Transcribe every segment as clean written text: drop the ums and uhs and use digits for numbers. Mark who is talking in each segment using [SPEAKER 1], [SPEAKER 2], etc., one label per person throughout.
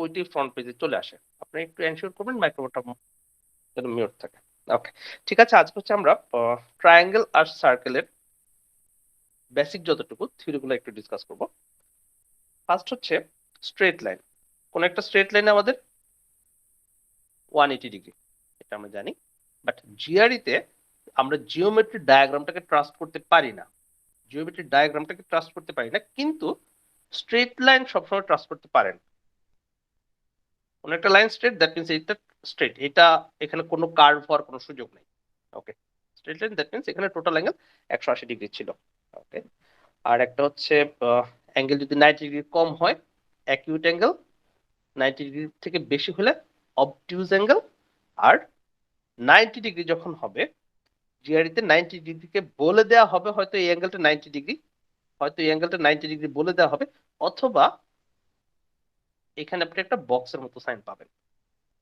[SPEAKER 1] ওইটি ফ্রন্ট পেজে চলে আসে। আপনি একটু এনশিওর করবেন মাইক্রোফোনটা যেন মিউট থাকে। ওকে, ঠিক আছে। আজকে হচ্ছে আমরা ট্রায়াঙ্গেল আর সার্কেলের বেসিক যতটুকু থিওরিগুলো একটু ডিসকাস করব। ফার্স্ট হচ্ছে স্ট্রেট লাইন। কোন একটা স্ট্রেট লাইনে আমাদের 180 ডিগ্রি, এটা আমরা জানি। বাট জিআরইতে আমরা জিওমেট্রি ডায়াগ্রামটাকে ট্রাস্ট করতে পারি না। জিওমেট্রি ডায়াগ্রামটাকে ট্রাস্ট করতে পারি না, কিন্তু স্ট্রেট লাইন সবসময় ট্রাস্ট করতে পারেন। কোন একটা লাইন স্ট্রেট, দ্যাট মিনস এটা স্ট্রেট, এটা এখানে কোনো কার্ভ হওয়ার কোনো সুযোগ নেই। ওকে, স্ট্রেট লাইন দ্যাট মিনস এখানে টোটাল অ্যাঙ্গেল 180 ডিগ্রি ছিল। ওকে, আর একটা হচ্ছে অ্যাঙ্গেল যদি 90 ডিগ্রি কম হয় অ্যাকিউট অ্যাঙ্গেল, 90 ডিগ্রি থেকে বেশি হলে অবটিউজ অ্যাঙ্গেল, আর 90 ডিগ্রি যখন হবে জিআরইতে 90 ডিগ্রিকে বলে দেওয়া হবে, হয়তো এই অ্যাঙ্গেলটা 90 ডিগ্রি, হয়তো এই অ্যাঙ্গেলটা 90 ডিগ্রি বলে দেওয়া হবে, অথবা এখানে আপনি একটা বক্সের মতো সাইন পাবেন।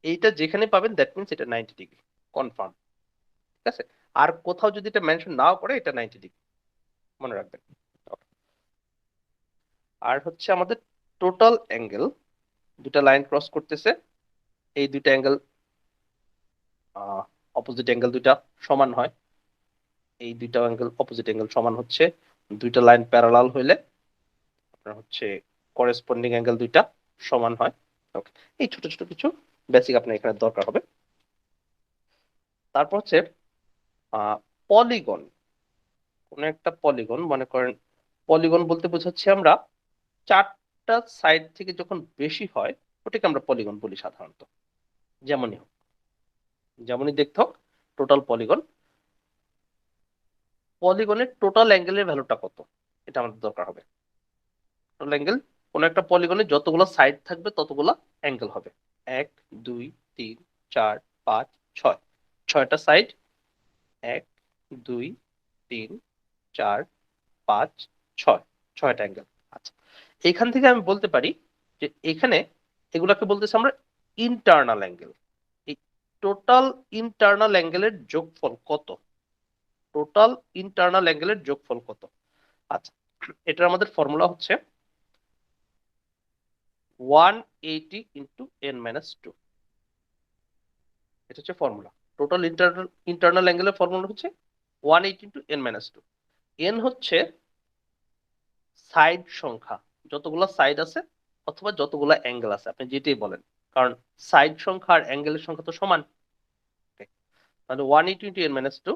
[SPEAKER 1] এইটা যেখানে পাবেন দ্যাট মিনস এটা 90 ডিগ্রি কনফার্ম। ঠিক আছে, আর কোথাও যদি এটা মেনশন নাও করে এটা 90 ডিগ্রি, মনে রাখবেন। আর হচ্ছে আমাদের টোটাল অ্যাঙ্গেল, দুটা লাইন ক্রস করতেছে, এই দুইটা অ্যাঙ্গেল অপোজিট অ্যাঙ্গেল দুইটা সমান হয়। এই দুইটা অ্যাঙ্গেল অপোজিট অ্যাঙ্গেল সমান হচ্ছে দুইটা লাইন প্যারালাল হইলে আপনার হচ্ছে করেসপন্ডিং অ্যাঙ্গেল দুইটা সমান হয়। ওকে, এই ছোট ছোট কিছু বেসিক আপনার এখানে দরকার হবে। তারপর হচ্ছে পলিগন। কোন একটা পলিগন, মনে করেন পলিগন বলতে বোঝাচ্ছি আমরা চারটা সাইড থেকে যখন বেশি হয় ওটাকে আমরা পলিগন বলি সাধারণত। যেমনই হোক, যেমনই দেখতে হোক, টোটাল পলিগন। পলিগনের টোটাল অ্যাঙ্গেলের ভ্যালুটা কত এটা আমাদের দরকার হবে। টোটাল অ্যাঙ্গেল, কোন একটা পলিগনে যতগুলো সাইড থাকবে ততগুলো অ্যাঙ্গেল হবে। 1 2 3 4 5 6, 6টা সাইড। 1 2 3 4 5 6, 6টা অ্যাঙ্গেল। আচ্ছা, এখান থেকে আমি বলতে পারি যে এখানে এগুলাকে বলতেছি আমরা ইন্টারনাল অ্যাঙ্গেল। এই টোটাল ইন্টারনাল অ্যাঙ্গেলের যোগফল কত, টোটাল ইন্টারনাল অ্যাঙ্গেলের যোগফল কত। আচ্ছা, এটার আমাদের ফর্মুলা হচ্ছে 180 ইন্টু n-2। এটা হচ্ছে ফর্মুলা। টোটাল ইন্টারনাল অ্যাঙ্গেলের ফর্মুলা হচ্ছে 180 ইন্টু n-2। n হচ্ছে সাইড সংখ্যা, যতগুলো সাইড আছে অথবা যতগুলো অ্যাঙ্গেল আছে, আপনি যেটাই বলেন, কারণ সাইড সংখ্যা আর অ্যাঙ্গেলের সংখ্যা তো সমান। তাহলে 180 ইন্টু n-2,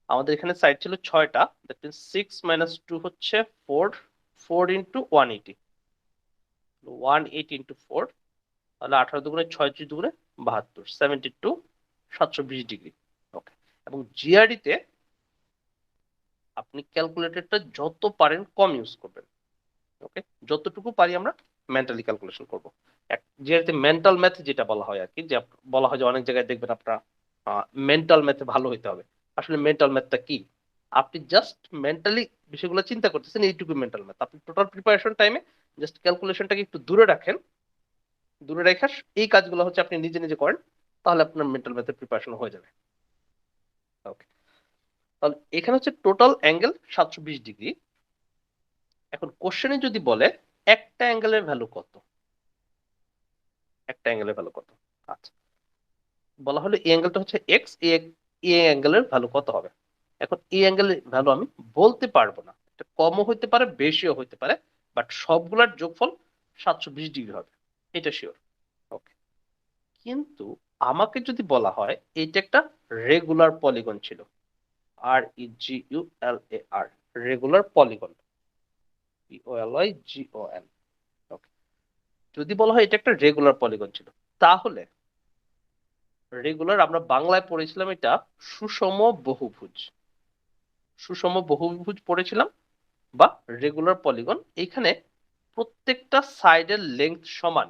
[SPEAKER 1] আমাদের এখানে সাইড ছিল 6টা, দ্যাট মিনস 6 - 2 হচ্ছে 4, 4 ইন্টু 180, 180 ইন্টু 4, তাহলে 18 দুগুণে 6 দুগুণে 72, 72, 720 ডিগ্রি। ওকে, এবং জিআরইতে আপনি ক্যালকুলেটরটা যত পারেন কম ইউজ করবেন। ওকে, যতটুকু পারি আমরা মেন্টালি ক্যালকুলেশন করব। জিআরইতে মেন্টাল ম্যাথ যেটা বলা হয় আর কি, যে বলা হয় যে অনেক জায়গায় দেখবেন আপনারা মেন্টাল ম্যাথে ভালো হইতে হবে। আসলে মেন্টাল ম্যাথটা কি? আপনি জাস্ট মেন্টালি বিষয়গুলো চিন্তা করতেছেন, এইটুকু মেন্টাল ম্যাথ। আপনি টোটাল প্রিপারেশন টাইমে জাস্ট ক্যালকুলেশনটাকে একটু দূরে রাখেন, দূরে রেখে এই কাজগুলো হচ্ছে আপনি নিজে নিজে করেন, তাহলে আপনার মেন্টাল ম্যাথের প্রিপারেশন হয়ে যাবে। ওকে, তাহলে এখানে হচ্ছে টোটাল অ্যাঙ্গেল 720 ডিগ্রি। এখন কোশ্চেনে যদি বলে একটা অ্যাঙ্গেলের ভ্যালু কত, একটা অ্যাঙ্গেলের ভ্যালু কত, আচ্ছা, বলা হলো এই অ্যাঙ্গেলটা হচ্ছে এক্স, এই অ্যাঙ্গেলের ভ্যালু কত হবে। এখন এই অ্যাঙ্গেলের ভ্যালু আমি বলতে পারবো না, এটা কমও হইতে পারে বেশিও হইতে পারে, বাট সবগুলোর যোগফল 720 ডিগ্রি হবে, এটা শিওর। ওকে, কিন্তু আমাকে যদি বলা হয় এইটা একটা রেগুলার পলিগন ছিল, REGULAR, রেগুলার পলিগন, POLYGON। ওকে, যদি বলা হয় এটা একটা রেগুলার পলিগন ছিল, তাহলে রেগুলার আমরা বাংলায় পড়েছিলাম এটা সুষম বহুভুজ, সুষম বহুভুজ পড়েছিলাম বা রেগুলার পলিগন। এখানে প্রত্যেকটা সাইডের লেংথ সমান,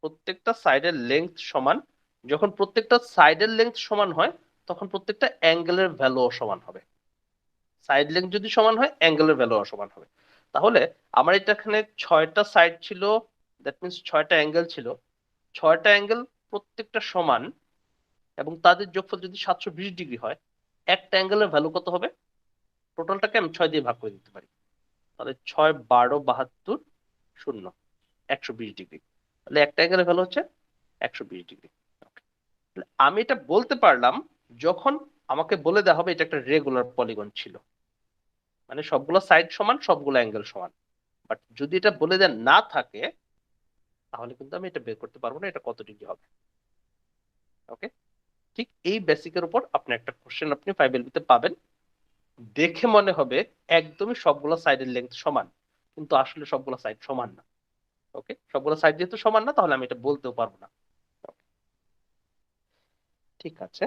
[SPEAKER 1] প্রত্যেকটা সাইডের লেংথ সমান। যখন প্রত্যেকটা সাইডের লেংথ সমান হয় তখন প্রত্যেকটা অ্যাঙ্গেলের ভ্যালুও সমান হবে। সাইড লেংথ যদি সমান হয় অ্যাঙ্গেলের ভ্যালুও সমান হবে। তাহলে আমার এটা এখানে 6টা সাইড ছিল, দ্যাট মিনস 6টা অ্যাঙ্গেল ছিল, 6টা অ্যাঙ্গেল প্রত্যেকটা সমান এবং তাদের যোগফল যদি 720 ডিগ্রি হয়, একটা অ্যাঙ্গেলের ভ্যালু কত হবে? টোটালটাকে আমি 6 দিয়ে ভাগ করে দিতে পারি, তাহলে 6 12 72 0, 120 ডিগ্রি। তাহলে একটা অ্যাঙ্গেলের ভ্যালু হচ্ছে 120 ডিগ্রি। আমি এটা বলতে পারলাম যখন আমাকে বলে দেওয়া হবে এটা একটা রেগুলার পলিগন ছিল, মানে সবগুলো সাইড সমান, সবগুলো অ্যাঙ্গেল সমান। বাট যদি এটা বলে দেন না থাকে, তাহলে কিন্তু আমি এটা বের করতে পারবো না এটা কত ডিগ্রি হবে। ওকে, ঠিক এই বেসিকের উপর আপনি একটা কোশ্চেন আপনি 5LB তে পাবেন। দেখে মনে হবে একদমই সবগুলো সাইডের লেন্থ সমান, কিন্তু আসলে সবগুলো সাইড সমান না। ওকে, সবগুলো সাইড যেহেতু সমান না, তাহলে আমি এটা বলতেও পারবো না। ঠিক আছে,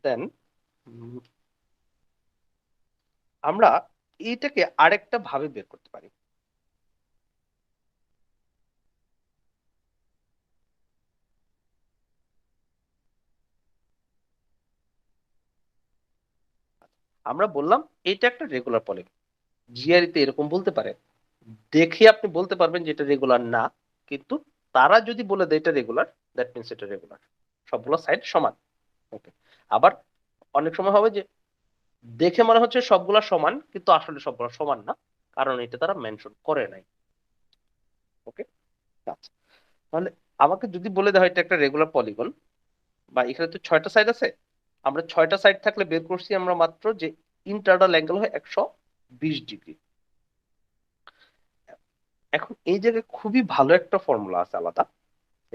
[SPEAKER 1] দেন আমরা এইটাকে আরেকটা ভাবে বের করতে পারি। আমরা বললাম এটা একটা রেগুলার পলিগন, জিআরই তে এরকম বলতে পারে, দেখে আপনি বলতে পারবেন যে এটা রেগুলার না, কিন্তু তারা যদি বলে দেয় এটা রেগুলার, দ্যাট মিনস এটা রেগুলার, সবগুলো সাইড সমান। ওকে, আবার অনেক সময় হবে যে দেখে মনে হচ্ছে সবগুলা সমান, কিন্তু আসলে সবগুলা সমান না, কারণ এটা তারা মেনশন করে নাই। ওকে, আচ্ছা, তাহলে আমাকে যদি বলে দেওয়া হয় এটা একটা রেগুলার পলিগন, বা এখানে তো 6টা সাইড আছে, আমরা 6টা সাইড থাকলে বের করছি আমরা মাত্র যে ইন্টারনাল অ্যাঙ্গেল হয় 120 ডিগ্রি। এখন এই জায়গায় খুবই ভালো একটা ফর্মুলা আছে আলাদা,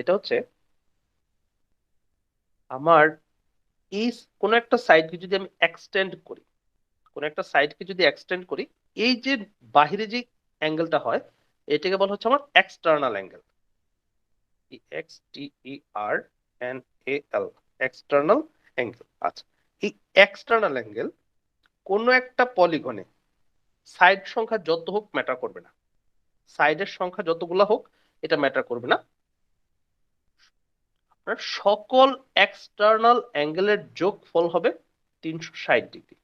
[SPEAKER 1] এটা হচ্ছে আমার এই কোন একটা সাইডকে যদি আমি এক্সটেন্ড করি, কোন একটা সাইডকে যদি এক্সটেন্ড করি, এই যে বাহিরে যে অ্যাঙ্গেলটা হয়, এটাকে বলা হচ্ছে আমার external angle. EXTERNAL, external angle. আচ্ছা, এই এক্সটার্নাল অ্যাঙ্গেল কোন একটা পলিগনে সাইড সংখ্যা যত হোক ম্যাটার করবে না, সাইডের সংখ্যা যতগুলো হোক এটা ম্যাটার করবে না। আপনার সকল এক্সটার্নাল অ্যাঙ্গেলের যোগফল হবে 360 ডিগ্রি।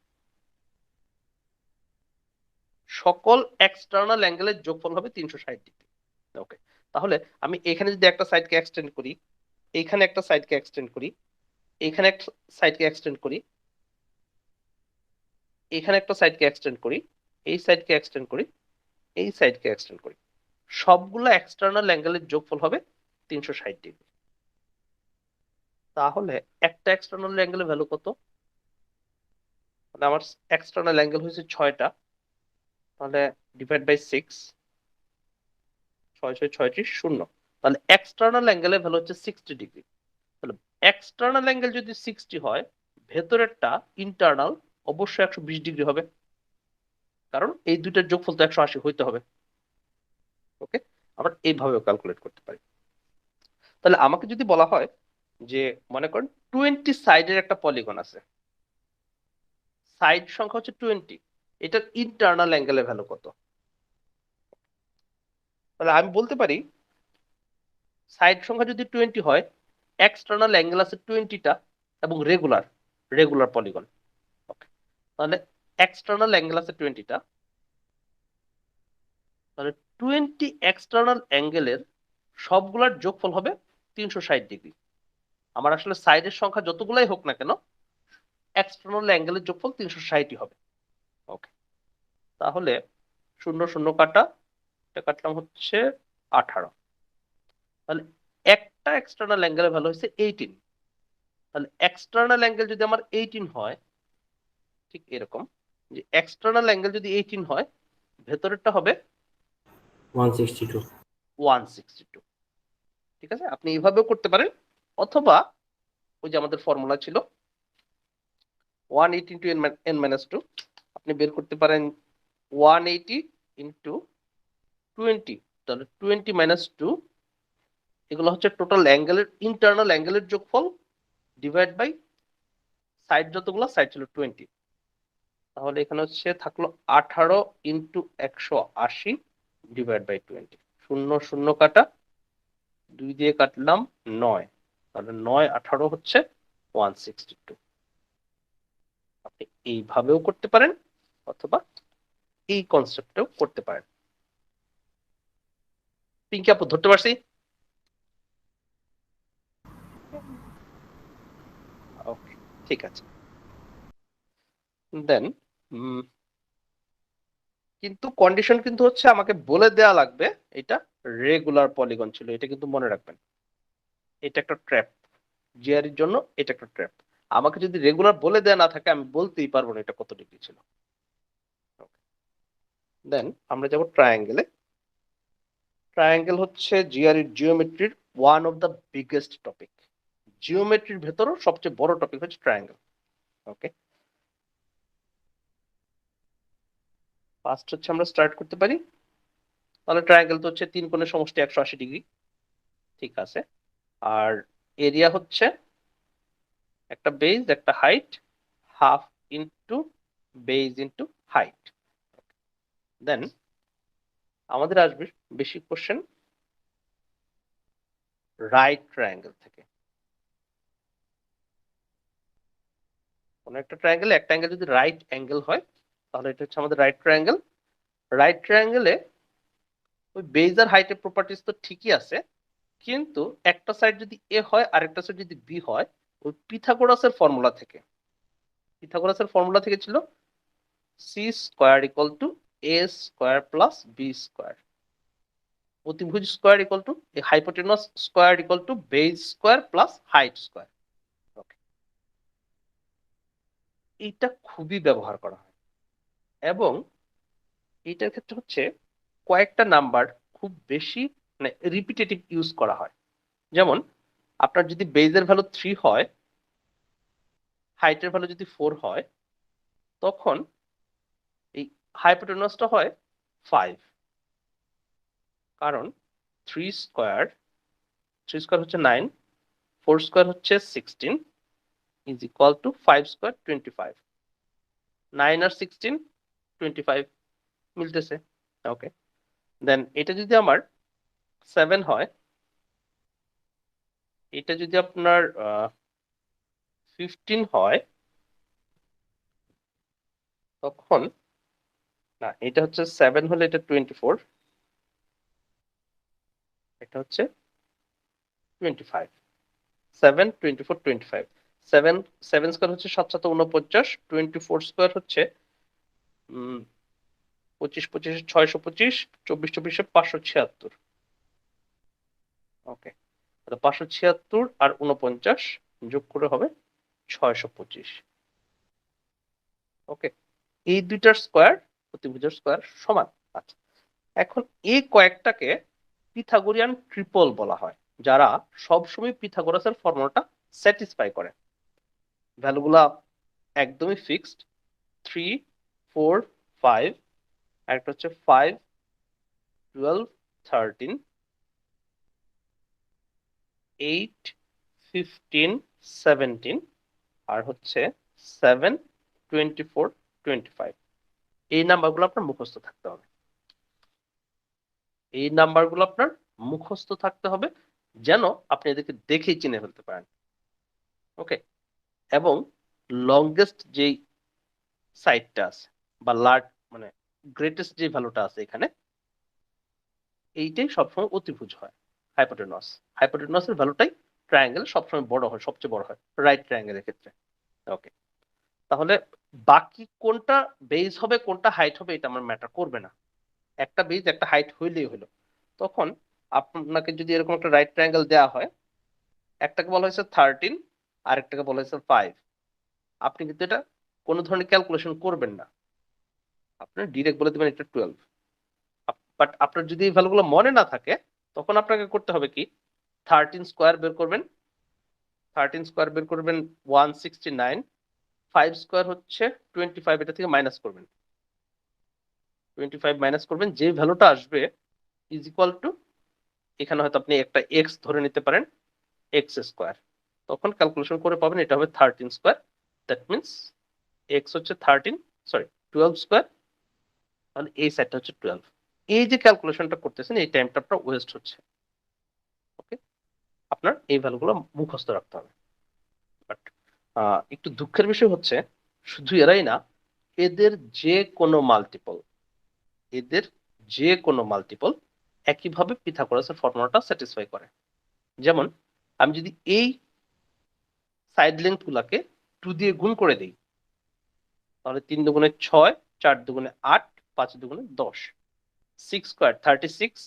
[SPEAKER 1] সকল এক্সটার্নাল অ্যাঙ্গেলের যোগফল হবে 360 ডিগ্রি। ওকে, তাহলে আমি এখানে যদি একটা সাইডকে এক্সটেন্ড করি, এইখানে একটা সাইডকে এক্সটেন্ড করি, এখানে একটা সাইডকে এক্সটেন্ড করি, এখানে একটা সাইডকে এক্সটেন্ড করি, এই সাইডকে এক্সটেন্ড করি, এই সাইডকে এক্সটেন্ড করি, সবগুলো এক্সটার্নাল অ্যাঙ্গেলের যোগফল হবে 360 ডিগ্রি। তাহলে একটা এক্সটার্নাল অ্যাঙ্গেলের ভ্যালু কত? মানে আমার এক্সটার্নাল অ্যাঙ্গেল হয়েছে 6টা, তাহলে ডিভাইড বাই 6, 6 6 36 শূন্য, তাহলে এক্সটার্নাল অ্যাঙ্গেলের ভ্যালু হচ্ছে 60 ডিগ্রি। তাহলে এক্সটার্নাল অ্যাঙ্গেল যদি 60 হয়, ভেতরেরটা ইন্টারনাল অবশ্যই 120 ডিগ্রি হবে, কারণ এই দুইটার যোগফল তো 180 হইতে হবে। ওকে, আমরা এইভাবেও ক্যালকুলেট করতে পারি। তাহলে আমাকে যদি বলা হয় যে মনে করেন 20 সাইডের একটা পলিগন আছে, সাইড সংখ্যা হচ্ছে 20, এটার ইন্টারনাল অ্যাঙ্গেলের ভ্যালু কত? তাহলে আমি বলতে পারি সাইড সংখ্যা যদি 20 হয়, এক্সটার্নাল অ্যাঙ্গেল আছে 20টা, এবং রেগুলার, রেগুলার পলিগন। ওকে, তাহলে এক্সটার্নাল অ্যাঙ্গেল আছে 20টা, তাহলে 20 এক্সটার্নাল অ্যাঙ্গেলের সবগুলার যোগফল হবে 360 ডিগ্রি। আমার আসলে সাইডের সংখ্যা যতগুলাই হোক না কেন, এক্সটার্নাল অ্যাঙ্গেলের যোগফল 360 হবে। ওকে, তাহলে শূন্য শূন্য কাটা, এটা কাটলাম হচ্ছে 18। তাহলে একটা এক্সটার্নাল অ্যাঙ্গেলের ভ্যালু হচ্ছে 18। তাহলে এক্সটার্নাল অ্যাঙ্গেল যদি আমার 18 হয়, ঠিক এরকম, যে এক্সটার্নাল অ্যাঙ্গেল যদি 18 হয়, ভেতরেরটা হবে
[SPEAKER 2] 162।
[SPEAKER 1] 162। ঠিক আছে, আপনি এইভাবেও করতে পারেন, অথবা ওই যে আমাদের ফর্মুলা ছিল 180 ইন্টু n মাইনাস 2, আপনি বের করতে পারেন 180 ইন্টু 20, তাহলে 20 মাইনাস 2, এগুলো হচ্ছে টোটাল অ্যাঙ্গেলের, ইন্টারনাল অ্যাঙ্গেলের যোগফল, ডিভাইড বাই সাইড যতগুলো, সাইড ছিল 20, তাহলে এখানে হচ্ছে থাকলো 18 ইন্টু 180 ডিভাইড বাই 20। শূন্য শূন্য কাটা, 2 দিয়ে কাটলাম 9, তাহলে 9 18 হচ্ছে 162। আপনি এইভাবেও করতে পারেন, অথবা এই কনসেপ্টেও করতে পারেন। পিঙ্কি আপু ধরতে পারছি? ওকে, ঠিক আছে, দেন কিন্তু কন্ডিশন কিন্তু হচ্ছে আমাকে বলে দেয়া লাগবে এটা রেগুলার পলিগন ছিল, এটা কিন্তু মনে রাখবেন। এটা একটা ট্র্যাপ, জিআরির জন্য এটা একটা ট্র্যাপ। আমাকে যদি রেগুলার বলে দেয়া না থাকে আমি বলতেই পারবো না এটা কত ডিগ্রি ছিল। দেন আমরা যাব ট্রায়াঙ্গেলে। ট্রায়াঙ্গেল হচ্ছে জিআরির জিওমেট্রির one of the biggest topic. জিওমেট্রির ভেতরও সবচেয়ে বড় টপিক হচ্ছে ট্রায়াঙ্গেল। ওকে, ফার্স্ট হচ্ছে আমরা স্টার্ট করতে পারি। তাহলে ট্রায়াঙ্গেল তো হচ্ছে তিন কোণের সমষ্টি 180 ডিগ্রি, ঠিক আছে। আর এরিয়া হচ্ছে একটা বেজ একটা height, half into base into height. Then আমাদের আসবে বেশি কোশ্চেন রাইট ট্রায়াঙ্গেল থেকে। কোন একটা ট্রায়াঙ্গেলে একটা অ্যাঙ্গেল যদি রাইট অ্যাঙ্গেল হয় তাহলে এটা হচ্ছে আমাদের রাইট ট্রায়াঙ্গেল। রাইট ট্রায়াঙ্গেলে ওই বেজ আর হাইটের প্রপার্টিজ তো ঠিকই আছে, কিন্তু একটা সাইড যদি এ হয় আর একটা সাইড যদি বি হয়, ওই পিথাগোরাসের ফর্মুলা থেকে, পিথাগোরাসের ফর্মুলা থেকে ছিল C square equal to A square plus B square, অতিভুজ square equal to hypotenuse square equal to base square plus height square. এইটা খুবই ব্যবহার করা হয়, এবং এইটার ক্ষেত্রে হচ্ছে কয়েকটা নাম্বার খুব বেশি মানে রিপিটেটিভ ইউজ করা হয়। যেমন আপনার যদি বেজের ভ্যালু 3 হয়, হাইটের ভ্যালু যদি 4 হয়, তখন এই হাইপোটেনাসটা হয় 5। কারণ 3 স্কোয়ার হচ্ছে 9, 4 স্কোয়ার হচ্ছে 16 ইজ ইকুয়াল টু 5 স্কোয়ার 25। 9 আর 16 25 মিলতেছে। ওকে, দেন এটা যদি আমার 7 হয়, এটা যদি আপনার 15 হয়, তখন না, এটা হচ্ছে 7 হলে এটা 24, এটা হচ্ছে 25। 7 24 25, 7 7 স্কোয়ার হচ্ছে 7 7 49, 24 স্কোয়ার হচ্ছে 25 25 625, 24 24 576। ওকে, তাহলে 576 আর 49 যোগ করে হবে 625। ওকে, এই দুইটার স্কোয়ার প্রতিভুজের স্কোয়ার সমান। আচ্ছা, এখন এই কয়েকটাকে পিথাগোরিয়ান ট্রিপল বলা হয়, যারা সবসময় পিথাগোরাসের ফর্মুলাটা স্যাটিসফাই করে। ভ্যালুগুলা একদমই ফিক্সড, 3 4 5, একটা হচ্ছে 5 12 13 8 15 17, আর হচ্ছে 7 24 25। এই নাম্বারগুলো আপনার মুখস্থ থাকতে হবে, এই নাম্বারগুলো আপনার মুখস্থ থাকতে হবে, যেন আপনি এদেরকে দেখেই চিনে ফেলতে পারেন। ওকে, এবং লংগেস্ট যেই সাইডটা আছে বা লার্জ মানে গ্রেটেস্ট যে ভ্যালুটা আছে এখানে, এইটাই সবসময় অতিভুজ হয়। হাইপোটেনাস, হাইপোটেনাসের ভ্যালুটাই ট্রায়াঙ্গেল সবসময় বড় হয়, সবচেয়ে বড় হয় রাইট ট্রায়াঙ্গেলের ক্ষেত্রে। ওকে, তাহলে বাকি কোনটা বেজ হবে কোনটা হাইট হবে এটা আমার ম্যাটার করবে না, একটা বেজ একটা হাইট হইলেই হলো। তখন আপনাকে যদি এরকম একটা রাইট ট্রায়াঙ্গেল দেওয়া হয়, একটাকে বলা হয়েছে 13 আর একটাকে বলা হয়েছে 5, আপনি কিন্তু এটা কোনো ধরনের ক্যালকুলেশন করবেন না, আপনি ডিরেক্ট বলে দেবেন এটা 12। বাট আপনার যদি এই ভ্যালুগুলো মনে না থাকে, তখন আপনাকে করতে হবে কি, 13 স্কোয়ার বের করবেন, 13 স্কোয়ার বের করবেন 169, 5 স্কোয়ার হচ্ছে 25, এটা থেকে মাইনাস করবেন, 25 মাইনাস করবেন, যে ভ্যালুটা আসবে ইজ ইকুয়াল টু, এখানে হয়তো আপনি একটা এক্স ধরে নিতে পারেন, এক্স স্কোয়ার, তখন ক্যালকুলেশন করে পাবেন এটা হবে 13 স্কোয়ার। দ্যাট মিনস এক্স হচ্ছে 13, সরি 12 স্কোয়ার, তাহলে এই সাইডটা হচ্ছে 12। এই যে ক্যালকুলেশনটা করতেছেন এই টাইমটা আপনার ওয়েস্ট হচ্ছে। ওকে, আপনার এই ভ্যালুগুলো মুখস্থ রাখতে হবে। বাট একটু দুঃখের বিষয় হচ্ছে শুধু এরাই না, এদের যে কোনো মাল্টিপল, এদের যে কোনো মাল্টিপল একইভাবে পিথাগোরাসের ফর্মুলাটা স্যাটিসফাই করে। যেমন আমি যদি এই সাইড লেন্থ গুলাকে 2 দিয়ে গুণ করে দিই, তাহলে 3 দুগুণে 6, 4 দুগুণে 8, 5 দুগুণে 10, 6 স্কয়ার 36,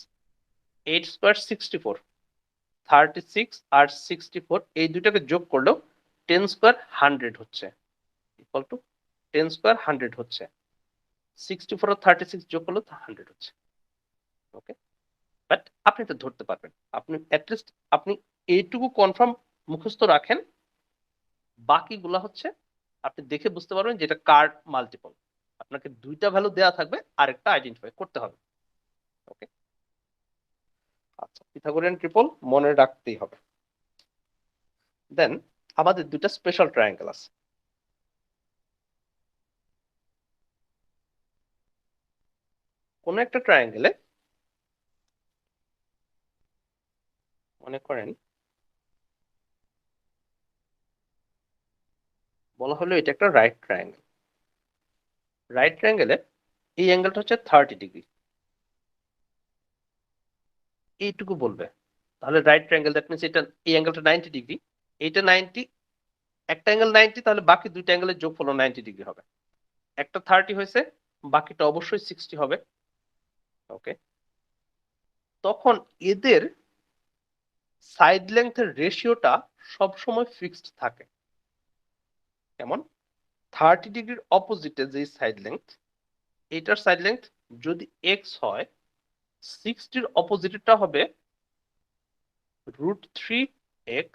[SPEAKER 1] 8 স্কয়ার 64, 36 আর 64 এই দুটাকে যোগ করলেও 10 স্কয়ার 100 হচ্ছে, ইকুয়াল টু 10 স্কয়ার 100 হচ্ছে, 64 আর 36 যোগ করলে 100 হচ্ছে। ওকে, বাট আপনি এটা ধরতে পারবেন, আপনি অ্যাটলিস্ট আপনি এইটুকু কনফার্ম মুখস্থ রাখেন, বাকিগুলা হচ্ছে আপনি দেখে বুঝতে পারবেন যে এটা কার মাল্টিপল। আপনাকে দুইটা ভ্যালু দেয়া থাকবে, আরেকটা আইডেন্টিফাই করতে হবে। ওকে, আচ্ছা, পিথাগোরিয়ান ট্রিপল মনে রাখতেই হবে। দেন আমাদের দুইটা স্পেশাল ট্রায়াঙ্গেল আছে। কোন একটা ট্রায়াঙ্গেলে মনে করেন বলা হলো এটা একটা রাইট ট্রায়াঙ্গেল। রাইট ট্রায়াঙ্গেলে এই অ্যাঙ্গেলটা হচ্ছে 30 ডিগ্রি, এইটুকু বলবে। তাহলে রাইট ট্রায়াঙ্গেল, দ্যাট মিন্স এটা এই অ্যাঙ্গেলটা 90 ডিগ্রি, এইটা 90, একটা অ্যাঙ্গেল 90, তাহলে বাকি দুইটা অ্যাঙ্গেলের যোগফল 90 ডিগ্রি হবে। একটা 30 হয়েছে, বাকিটা অবশ্যই 60 হবে। ওকে, তখন এদের সাইড লেংথের রেশিওটা সব সময় ফিক্সড থাকে। যেমন 30 ডিগ্রির অপোজিটে যে সাইড লেংথ, এটার সাইড লেংথ যদি x হয়, 60 এর অপোজিটটা হবে √3x,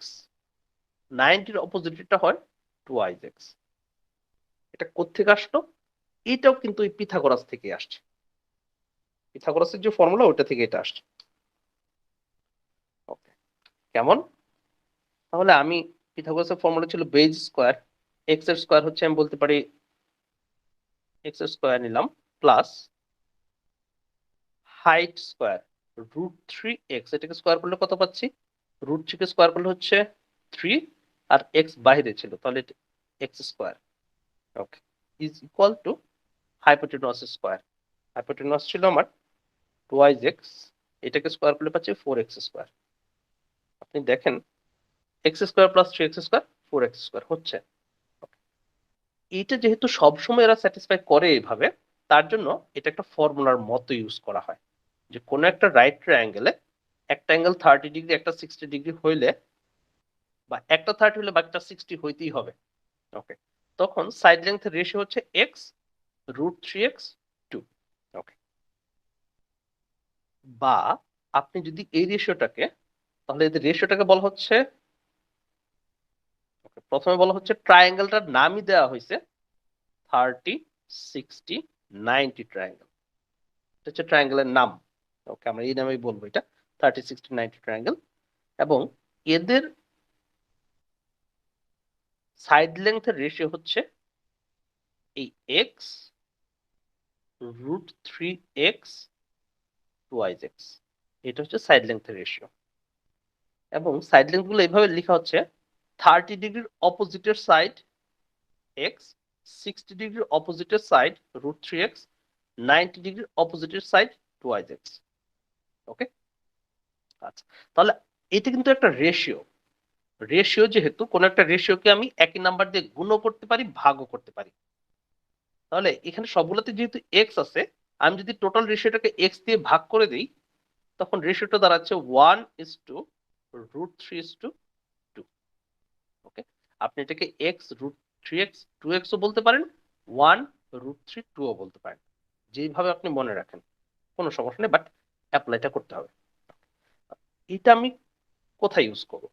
[SPEAKER 1] 90 এর অপোজিটটা হয় 2x। এটা কোত্থেকে আসলো? এটাও কিন্তু এই পিথাগোরাস থেকে আসছে, পিথাগোরাসের যে ফর্মুলা ওটা থেকে এটা আসছে। ওকে, কেমন? তাহলে আমি পিথাগোরাসের ফর্মুলা ছিল বেজ স্কয়ার, এক্স এর স্কয়ার হচ্ছে আমি বলতে পারি এক্স এর স্কয়ার নিলাম, প্লাস হাইট স্কয়ার √3x, এটাকে স্কয়ার করলে কত পাচ্ছি? √3 কে স্কয়ার করলে হচ্ছে 3, আর x বাইরে ছিল, তাহলে x square. Okay, is equal to hypotenuse square. Hypotenuse ছিল আমার 2x, এটাকে স্কয়ার করলে পাচ্ছি 4x স্কয়ার। আপনি দেখেন x square plus 3x square 4x square হচ্ছে। এটা যেহেতু সবসময় এরা স্যাটিসফাই করে এইভাবে, তার জন্য এটা একটা ফর্মুলার মতো ইউজ করা হয় যে কোনো একটা রাইট ট্রায়াঙ্গেলে একটা অ্যাঙ্গেল 30 ডিগ্রি, একটা 60 ডিগ্রি হইলে, বা একটা 30 হলে বাকিটা 60 হইতেই হবে। ওকে, তখন সাইড লেংথের রেশিও হচ্ছে x √3x 2। ওকে, বা আপনি যদি এই রেশিওটাকে, তাহলে এই রেশিওটাকে বলা হচ্ছে, প্রথমে বলা হচ্ছে ট্রায়াঙ্গেলটার নামই দেওয়া হয়েছে 30 60 90 ট্রায়াঙ্গেল। এটা হচ্ছে ট্রায়াঙ্গেলের নাম। ওকে, আমরা এই নামেই বলবো এটা 30 60 90 ট্রায়াঙ্গেল। এবং এদের সাইড লেংথের রেশিও হচ্ছে এই x √3x 2x। এটা হচ্ছে সাইড লেংথের রেশিও। এবং সাইড লেংথ গুলো এইভাবে লেখা হচ্ছে 30 ডিগ্রির অপোজিটের সাইড x, 60 ডিগ্রির অপোজিটের সাইড √3x, 90 ডিগ্রির অপোজিটের সাইড 2x। ওকে, আচ্ছা, তাহলে এটা কিন্তু একটা রেশিও। রেশিও যেহেতু, কোন একটা রেশিওকে আমি একই নাম্বার দিয়ে গুণও করতে পারি, ভাগও করতে পারি। তাহলে এখানে সবগুলোতে যেহেতু এক্স আছে, আমি যদি টোটাল রেশিওটাকে এক্স দিয়ে ভাগ করে দিই, তখন রেশিওটা দাঁড়াচ্ছে 1:√3:2। ওকে, আপনি এটাকে x√3x 2x ও বলতে পারেন, 1√3 2ও বলতে পারেন, যেইভাবে আপনি মনে রাখেন কোনো সমস্যা নেই, বাট অ্যাপ্লাইটা করতে হবে। এটা আমি কোথায় ইউজ করব?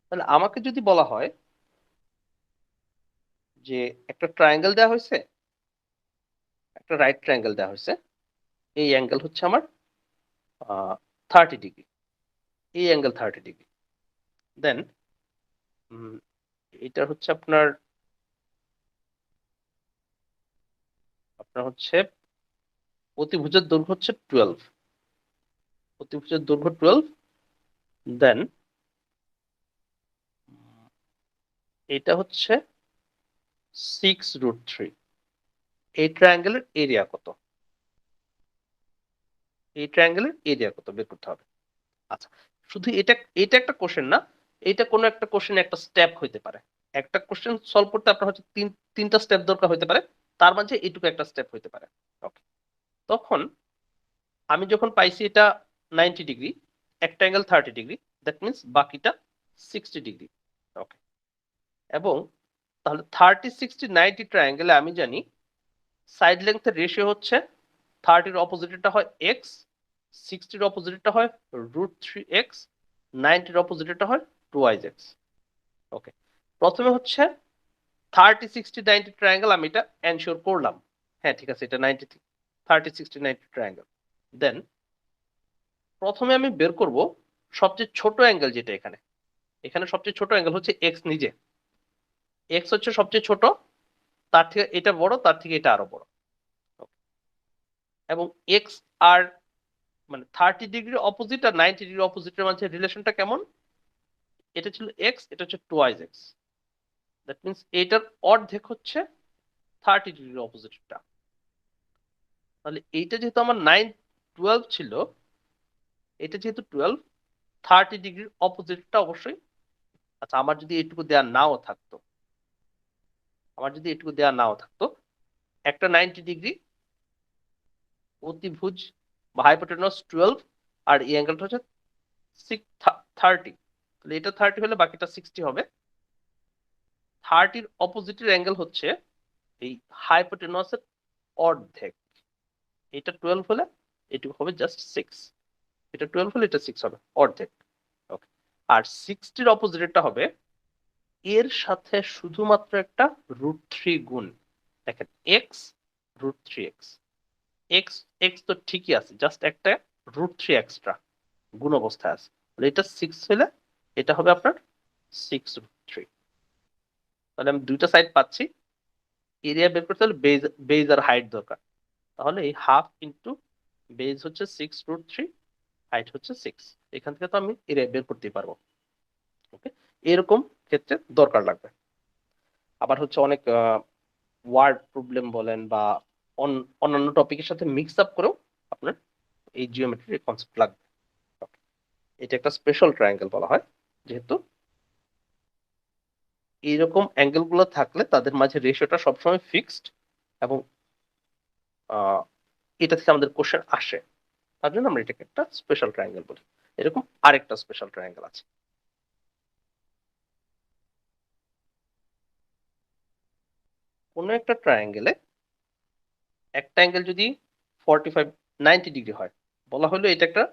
[SPEAKER 1] তাহলে আমাকে যদি বলা হয় যে একটা ট্রায়াঙ্গেল দেওয়া হয়েছে, একটা রাইট ট্রায়াঙ্গেল দেওয়া হয়েছে, এই অ্যাঙ্গেল হচ্ছে আমার 30 ডিগ্রি, এই অ্যাঙ্গেল 30 ডিগ্রি। দেন এটা হচ্ছে আপনার আপনার হচ্ছে অতিভুজের দৈর্ঘ্য হচ্ছে 12, অতিভুজের দৈর্ঘ্য 12। দেন এটা হচ্ছে 6√3। এই ট্রায়াঙ্গেলের এরিয়া কত? এই ট্রায়াঙ্গেলের এরিয়া কত বের করতে হবে। আচ্ছা, শুধু এটা এটা একটা কোশ্চেন না, এটা কোনো একটা কোশ্চেন একটা স্টেপ হইতে পারে। একটা কোশ্চেন সলভ করতে আপনার হচ্ছে তিনটা স্টেপ দরকার হইতে পারে, তার মাঝে এইটুকু একটা স্টেপ হইতে পারে। ওকে, তখন আমি যখন পাইছি এটা 90 ডিগ্রি, একটা অ্যাঙ্গেল 30 ডিগ্রি, দ্যাট মিনস বাকিটা 60 ডিগ্রি। ওকে, এবং তাহলে 30 60 90 ট্রায়াঙ্গেলে আমি জানি সাইড লেংথের রেশিও হচ্ছে 30 এর অপোজিটটা হয় x, 60 এর অপোজিটটা হয় √3x, 90 এর অপোজিটটা হয় 2yx। ওকে, প্রথমে হচ্ছে 30 60 90 ট্রায়াঙ্গেল আমি এটা এনশিওর করলাম, হ্যাঁ ঠিক আছে এটা 30 60 90 ট্রায়াঙ্গেল। দেন প্রথমে আমি বের করব সবচেয়ে ছোট অ্যাঙ্গেল যেটা এখানে, এখানে সবচেয়ে ছোট অ্যাঙ্গেল হচ্ছে x নিজে, x হচ্ছে সবচেয়ে ছোট, তার থেকে এটা বড়, তার থেকে এটা আরো বড়। এবং x আর মানে 30 ডিগ্রি অপোজিট আর 90 ডিগ্রি অপোজিটের মাঝে রিলেশনটা কেমন, এটা ছিল x, এটা হচ্ছে 2yx, দ্যাট মিন্স এটার অর্ধেক হচ্ছে 30 ডিগ্রি অপোজিটটা। তাহলে এইটা যেহেতু আমার 9 12 ছিল, এটা যেহেতু 12, 30 ডিগ্রির অপোজিটটা অবশ্যই, আচ্ছা আমার যদি এইটুকু দেয়া নাও থাকতো, একটা 90 ডিগ্রি অতিভুজ বা হাইপোটেনস 12 আর এই অ্যাঙ্গেলটা হচ্ছে 30, তাহলে এটা 30 হলে বাকিটা 60 হবে। 30 অপোজিটের অ্যাঙ্গেল হচ্ছে এই হাইপোটেনসের অর্ধেক, এটা 12 হলে এটুকু হবে জাস্ট 6, এটা 12 হলে এটা 6 হবে, অর্ধেক। ওকে, আর 60 এর অপোজিটটা হবে এর সাথে শুধুমাত্র একটা √3 গুণ, দেখেন x √3x, এক্স এক্স তো ঠিকই আছে, জাস্ট একটা √3 এক্সট্রা গুণ অবস্থায় আছে, তাহলে এটা 6 হলে এটা হবে আপনার 6√3। তাহলে আমি দুইটা সাইড পাচ্ছি, এরিয়া বের করতে হলে বেজ আর হাইট দরকার, তাহলে এই হাফ ইন্টু বেজ হচ্ছে 6√3, হাইট হচ্ছে 6, এখান থেকে তো আমি এরিয়া বের করতেই পারবো। ওকে, এরকম ক্ষেত্রে দরকার লাগবে। আবার হচ্ছে অনেক ওয়ার্ড প্রবলেম বলেন বা অন্যান্য টপিকের সাথে মিক্স আপ করেও আপনার এই জিওমেট্রির কনসেপ্ট লাগবে। এটা একটা স্পেশাল ট্রায়াঙ্গেল বলা হয়, যেহেতু এইরকম অ্যাঙ্গেল গুলো থাকলে তাদের মাঝে রেশিওটা সবসময় ফিক্সড, এবং এটা থেকে আমাদের কোশ্চেন আসে, তার জন্য আমরা এটাকে একটা স্পেশাল ট্রায়াঙ্গেল বলি। এরকম আরেকটা স্পেশাল ট্রায়াঙ্গেল আছে, কোন একটা ট্রায়াঙ্গেলে একটা অ্যাঙ্গেল যদি 45 90 ডিগ্রি হয়, বলা হলো এটা একটা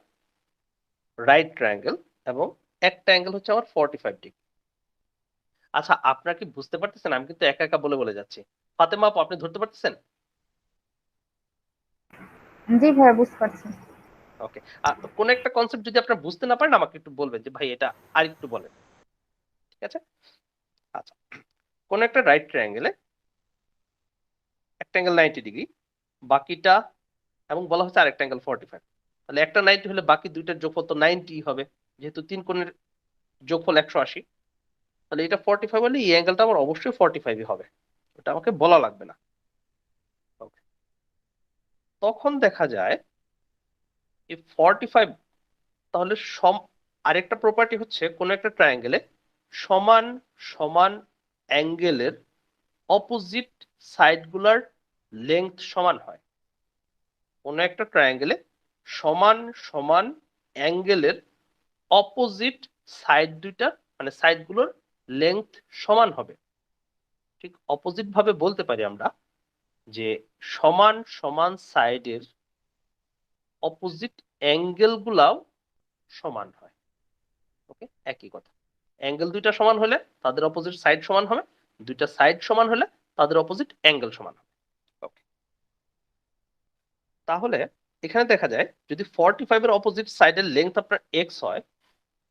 [SPEAKER 1] রাইট ট্রায়াঙ্গেল, এবং একটা অ্যাঙ্গেল হচ্ছে আমার 45 ডিগ্রি। আচ্ছা আপনারা কি বুঝতে পারতেছেন, আমি কিন্তু একা একা বলে বলে যাচ্ছি, ফাতেমা আপু আপনি ধরতে পারতেছেন?
[SPEAKER 3] জি ভাইয়া বুঝতে পারছি।
[SPEAKER 1] ওকে, কোন একটা কনসেপ্ট যদি আপনারা বুঝতে না পারেন আমাকে একটু বলবেন যে ভাই এটা আরেকটু বলেন, ঠিক আছে? আচ্ছা, কোন একটা রাইট ট্রায়াঙ্গেলে একটা অ্যাঙ্গেল 90 ডিগ্রি, বাকিটা, এবং বলা হচ্ছে আরেকটা অ্যাঙ্গেল 45, তাহলে একটা 90 হলে বাকি দুইটার যোগফল তো 90 হবে, যেহেতু তিন কোণের যোগফল 180, তাহলে এটা 45 হলে এই অ্যাঙ্গেলটা আমার অবশ্যই 45 হবে, এটা আমাকে বলা লাগবে না। Okay, তখন দেখা যায় এই 45, তাহলে আরেকটা প্রপার্টি হচ্ছে কোন একটা ট্রায়াঙ্গেলে সমান সমান অ্যাঙ্গেলের অপোজিট সাইডগুলার লেংথ সমান হয়। কোন একটা ট্রায়াঙ্গেলে সমান সমান অ্যাঙ্গেলের অপোজিট সাইড দুইটা মানে সাইডগুলোর লেংথ সমান হবে। ঠিক অপোজিট ভাবে বলতে পারি আমরা যে সমান সমান সাইডের অপোজিট অ্যাঙ্গেল গুলাও সমান হয়। ওকে, একই কথা, অ্যাঙ্গেল দুইটা সমান হলে তাদের অপোজিট সাইড সমান হবে, দুইটা সাইড সমান হলে তাদের অপোজিট অ্যাঙ্গেল সমান হবে। ওকে, তাহলে এখানে দেখা যায় যদি 45 এর অপোজিট সাইডের লেংথ আপনার এক্স হয়,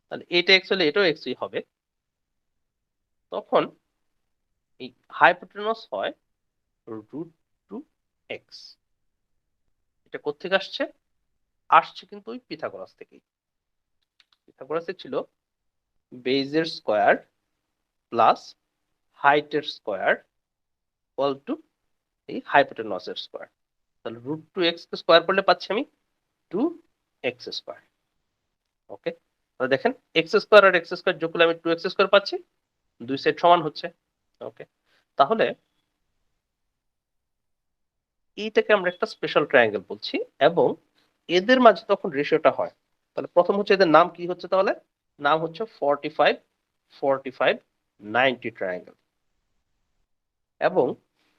[SPEAKER 1] তাহলে এটা এক্স হলে এটাও এক্সই হবে, তখন এই হাইপোটেনস হয় √2x। এটা কোত্থেকে আসছে? আসছে কিন্তু ওই পিথাগোরাস থেকেই। পিথাগোরাসে ছিল বেজের স্কয়ার প্লাস হাইটের স্কয়ার ইকুয়াল টু এই হাইপোটেনসের স্কয়ার, তাহলে √2x কে স্কয়ার করলে পাচ্ছি আমি 2x²। ওকে, তাহলে দেখেন এক্স স্কয়ার আর এক্স স্কয়ার যোগ করলে আমি 2x² পাচ্ছি, দুই সাইড সমান হচ্ছে। ওকে, তাহলে এইটাকে আমরা একটা স্পেশাল ট্রায়াঙ্গেল বলছি, এবং এদের মাঝে তখন রেশিওটা হয়। তাহলে প্রথম হচ্ছে এদের নাম কি হচ্ছে, তাহলে নাম হচ্ছে 45 45 90 ট্রায়াঙ্গেল, এবং